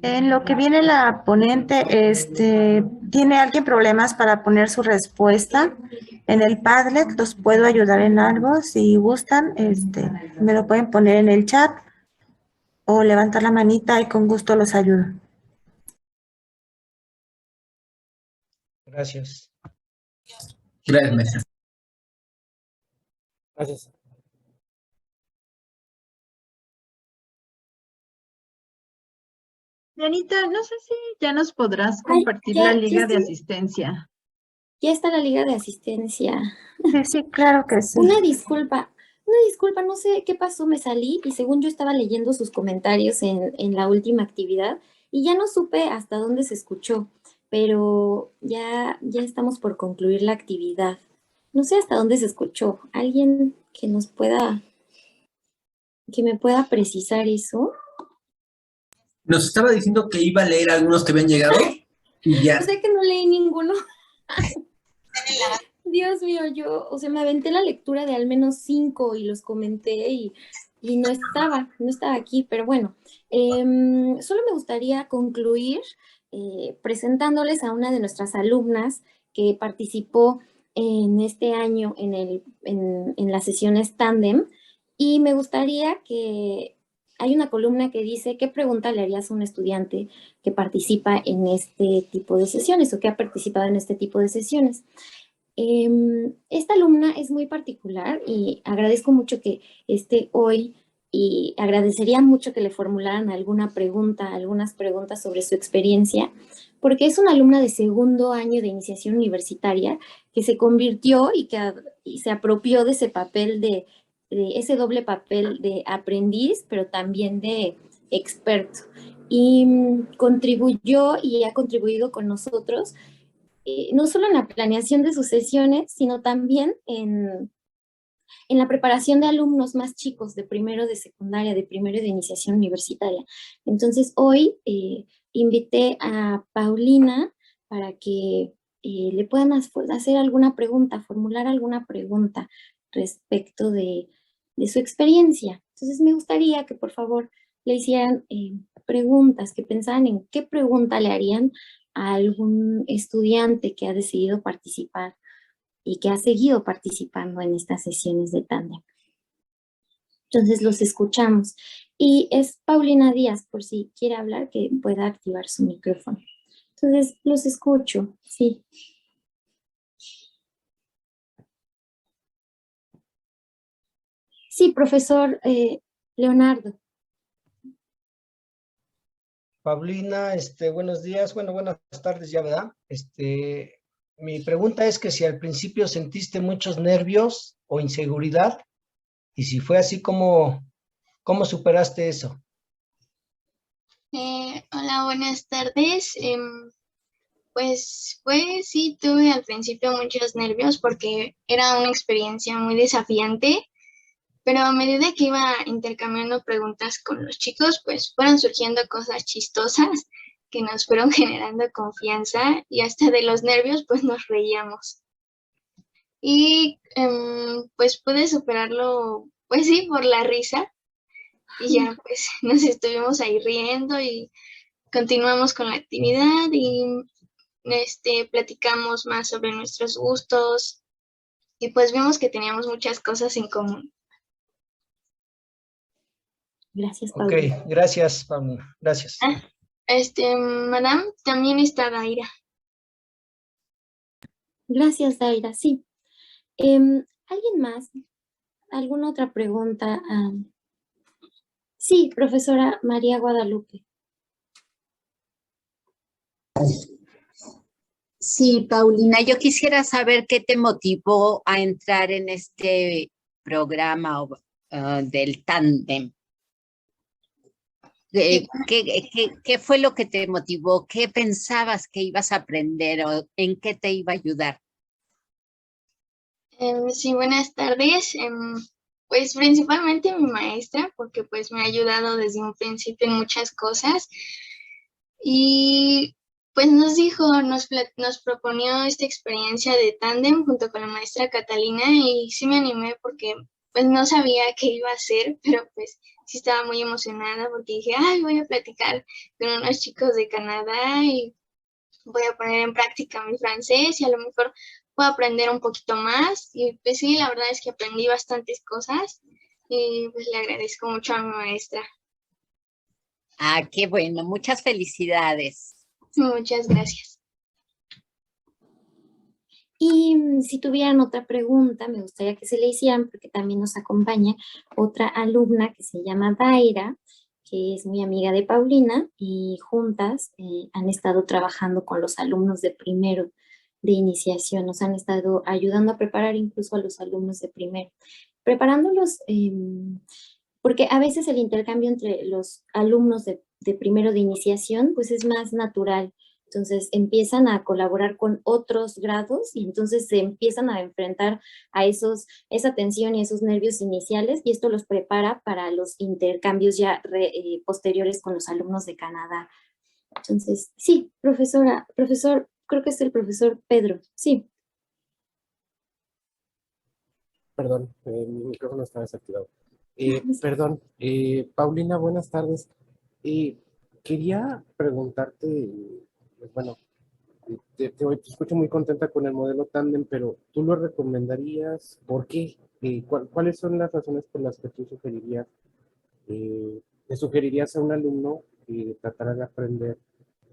En lo que viene la ponente, ¿tiene alguien problemas para poner su respuesta en el Padlet? ¿Los puedo ayudar en algo? Si gustan, me lo pueden poner en el chat o levantar la manita y con gusto los ayudo. Gracias. Gracias, maestra. Gracias. Dianita, no sé si ya nos podrás Ay, compartir ya, la ya liga de estoy- asistencia. ya está la liga de asistencia. Sí, sí, claro que sí. Una disculpa, no sé qué pasó, me salí y según yo estaba leyendo sus comentarios en la última actividad y ya no supe hasta dónde se escuchó, pero ya estamos por concluir la actividad. No sé hasta dónde se escuchó. ¿Alguien que me pueda precisar eso? Nos estaba diciendo que iba a leer algunos que habían llegado y ya. O sea que no leí ninguno. Dios mío, o sea, me aventé la lectura de al menos 5 y los comenté y no estaba aquí, pero bueno, solo me gustaría concluir presentándoles a una de nuestras alumnas que participó en este año en las sesiones Tandem y me gustaría que hay una columna que dice, ¿qué pregunta le harías a un estudiante que participa en este tipo de sesiones o que ha participado en este tipo de sesiones? Esta alumna es muy particular y agradezco mucho que esté hoy y agradecería mucho que le formularan algunas preguntas sobre su experiencia, porque es una alumna de segundo año de iniciación universitaria que se convirtió y se apropió de ese papel de ese doble papel de aprendiz, pero también de experto. Y contribuyó y ha contribuido con nosotros no solo en la planeación de sus sesiones, sino también en la preparación de alumnos más chicos de primero de secundaria, de primero de iniciación universitaria. Entonces, hoy invité a Paulina para que le puedan hacer alguna pregunta, formular alguna pregunta respecto de su experiencia. Entonces, me gustaría que por favor le hicieran preguntas, que pensaran en qué pregunta le harían a algún estudiante que ha decidido participar y que ha seguido participando en estas sesiones de Tandem. Entonces los escuchamos. Y es Paulina Díaz, por si quiere hablar, que pueda activar su micrófono. Entonces los escucho, sí. Sí, profesor Leonardo. Paulina, buenos días, bueno, buenas tardes ya, ¿verdad? Mi pregunta es que si al principio sentiste muchos nervios o inseguridad, y si fue así, ¿cómo superaste eso? Hola, buenas tardes. Pues sí, tuve al principio muchos nervios porque era una experiencia muy desafiante, pero a medida que iba intercambiando preguntas con los chicos, pues fueron surgiendo cosas chistosas que nos fueron generando confianza y hasta de los nervios pues nos reíamos. Y pues pude superarlo, pues sí, por la risa y ya pues nos estuvimos ahí riendo y continuamos con la actividad y platicamos más sobre nuestros gustos y pues vimos que teníamos muchas cosas en común. Gracias, Paula. Ok, gracias, Paulina. Gracias. Madame, también está Daira. Gracias, Daira, sí. ¿Alguien más? ¿Alguna otra pregunta? Sí, profesora María Guadalupe. Sí, Paulina, yo quisiera saber qué te motivó a entrar en este programa del tándem. ¿Qué fue lo que te motivó? ¿Qué pensabas que ibas a aprender o en qué te iba a ayudar? Sí, buenas tardes. Pues principalmente mi maestra, porque pues me ha ayudado desde un principio en muchas cosas. Y pues nos proponió esta experiencia de tándem junto con la maestra Catalina y sí me animé porque pues no sabía qué iba a hacer, pero pues sí estaba muy emocionada porque dije, ay, voy a platicar con unos chicos de Canadá y voy a poner en práctica mi francés y a lo mejor puedo aprender un poquito más. Y pues sí, la verdad es que aprendí bastantes cosas y pues le agradezco mucho a mi maestra. Ah, qué bueno, muchas felicidades. Muchas gracias. Y si tuvieran otra pregunta, me gustaría que se le hicieran, porque también nos acompaña otra alumna que se llama Daira, que es muy amiga de Paulina, y juntas han estado trabajando con los alumnos de primero de iniciación, nos han estado ayudando a preparar incluso a los alumnos de primero, preparándolos, porque a veces el intercambio entre los alumnos de primero de iniciación, pues es más natural. Entonces empiezan a colaborar con otros grados y entonces se empiezan a enfrentar a esa tensión y esos nervios iniciales, y esto los prepara para los intercambios ya posteriores con los alumnos de Canadá. Entonces, sí, profesor, creo que es el profesor Pedro, sí. Perdón, mi micrófono está desactivado. Perdón, Paulina, buenas tardes. Quería preguntarte, pues bueno, te escucho muy contenta con el modelo Tandem, pero ¿tú lo recomendarías? ¿Por qué? ¿Cuáles son las razones por las que tú le sugerirías a un alumno que tratara de aprender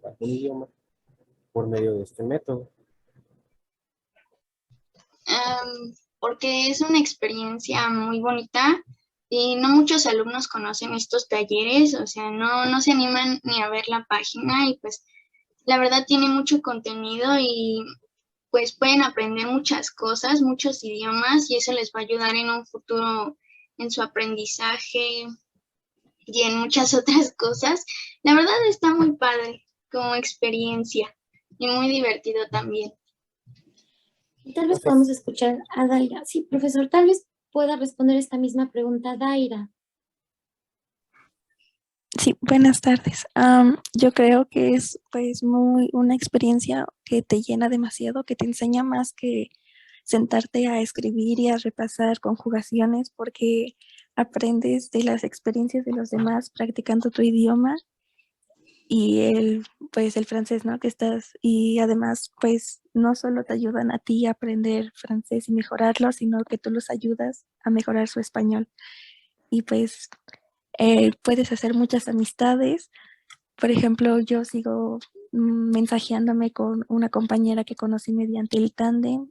algún idioma por medio de este método? Porque es una experiencia muy bonita y no muchos alumnos conocen estos talleres, o sea, no se animan ni a ver la página y pues la verdad tiene mucho contenido y pues pueden aprender muchas cosas, muchos idiomas y eso les va a ayudar en un futuro en su aprendizaje y en muchas otras cosas. La verdad está muy padre como experiencia y muy divertido también. Tal vez podamos escuchar a Daira. Sí, profesor, tal vez pueda responder esta misma pregunta Daira. Sí, buenas tardes. Yo creo que es pues una experiencia que te llena demasiado, que te enseña más que sentarte a escribir y a repasar conjugaciones, porque aprendes de las experiencias de los demás practicando tu idioma y pues el francés, ¿no? Y además pues no solo te ayudan a ti a aprender francés y mejorarlo, sino que tú los ayudas a mejorar su español. Y pues puedes hacer muchas amistades. Por ejemplo, yo sigo mensajeándome con una compañera que conocí mediante el tándem.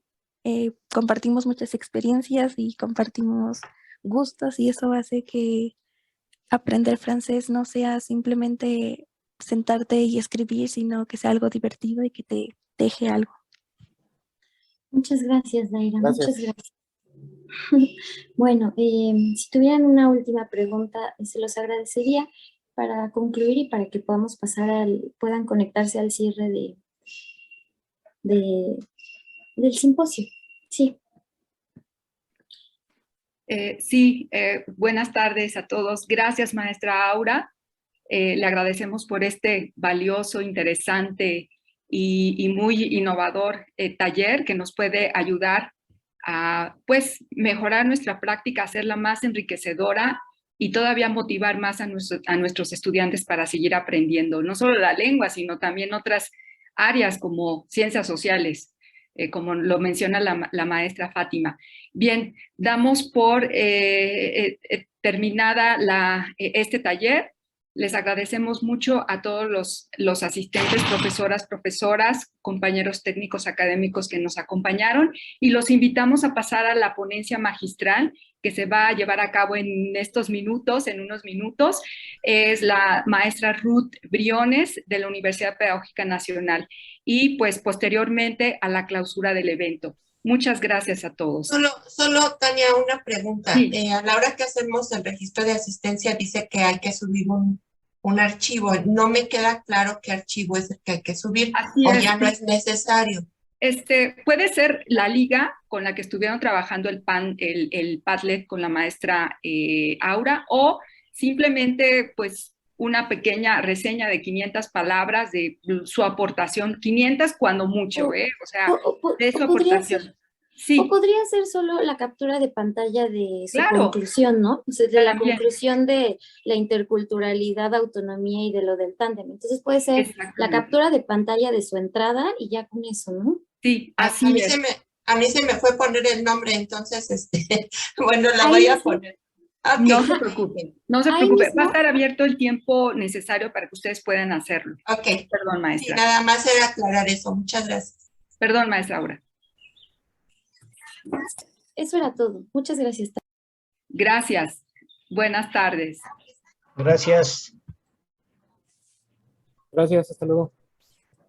Compartimos muchas experiencias y compartimos gustos, y eso hace que aprender francés no sea simplemente sentarte y escribir, sino que sea algo divertido y que te deje algo. Muchas gracias, Daira. Gracias. Muchas gracias. Bueno, si tuvieran una última pregunta, se los agradecería para concluir y para que podamos puedan conectarse al cierre del simposio. Sí. Buenas tardes a todos. Gracias, maestra Aura. Le agradecemos por este valioso, interesante y muy innovador taller que nos puede ayudar a pues, mejorar nuestra práctica, hacerla más enriquecedora y todavía motivar más a nuestros estudiantes para seguir aprendiendo, no solo la lengua, sino también otras áreas como ciencias sociales, como lo menciona la maestra Fátima. Bien, damos por terminada este taller. Les agradecemos mucho a todos los asistentes, profesoras, compañeros técnicos académicos que nos acompañaron y los invitamos a pasar a la ponencia magistral que se va a llevar a cabo en unos minutos. Es la maestra Ruth Briones de la Universidad Pedagógica Nacional y pues posteriormente a la clausura del evento. Muchas gracias a todos. Solo Tania, una pregunta. Sí. A la hora que hacemos el registro de asistencia dice que hay que subir un archivo. No me queda claro qué archivo es el que hay que subir. Así o es, ya no sí. es necesario. Puede ser la liga con la que estuvieron trabajando el Padlet con la maestra Aura, o simplemente pues una pequeña reseña de 500 palabras de su aportación, 500 cuando mucho, o sea, de su aportación. Sí. O podría ser solo la captura de pantalla de su Claro. conclusión, ¿no? O sea, de la También. conclusión de la interculturalidad, autonomía y de lo del tándem. Entonces puede ser la Exactamente. captura de pantalla de su entrada y ya con eso, ¿no? Sí, A así mí es. a mí se me fue poner el nombre, entonces, bueno, la Ahí voy a mismo. poner. Ok. No se preocupen, no se Ahí preocupen. Va a mismo. estar abierto el tiempo necesario para que ustedes puedan hacerlo. Ok. Perdón, Sí, maestra. nada más era aclarar eso. Muchas gracias. Perdón, maestra Aura. Eso era todo. Muchas gracias. Gracias. Buenas tardes. Gracias. Gracias, hasta luego.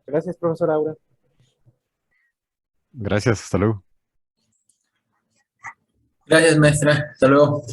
Gracias, profesora Aura. Gracias, hasta luego. Gracias, maestra. Hasta luego.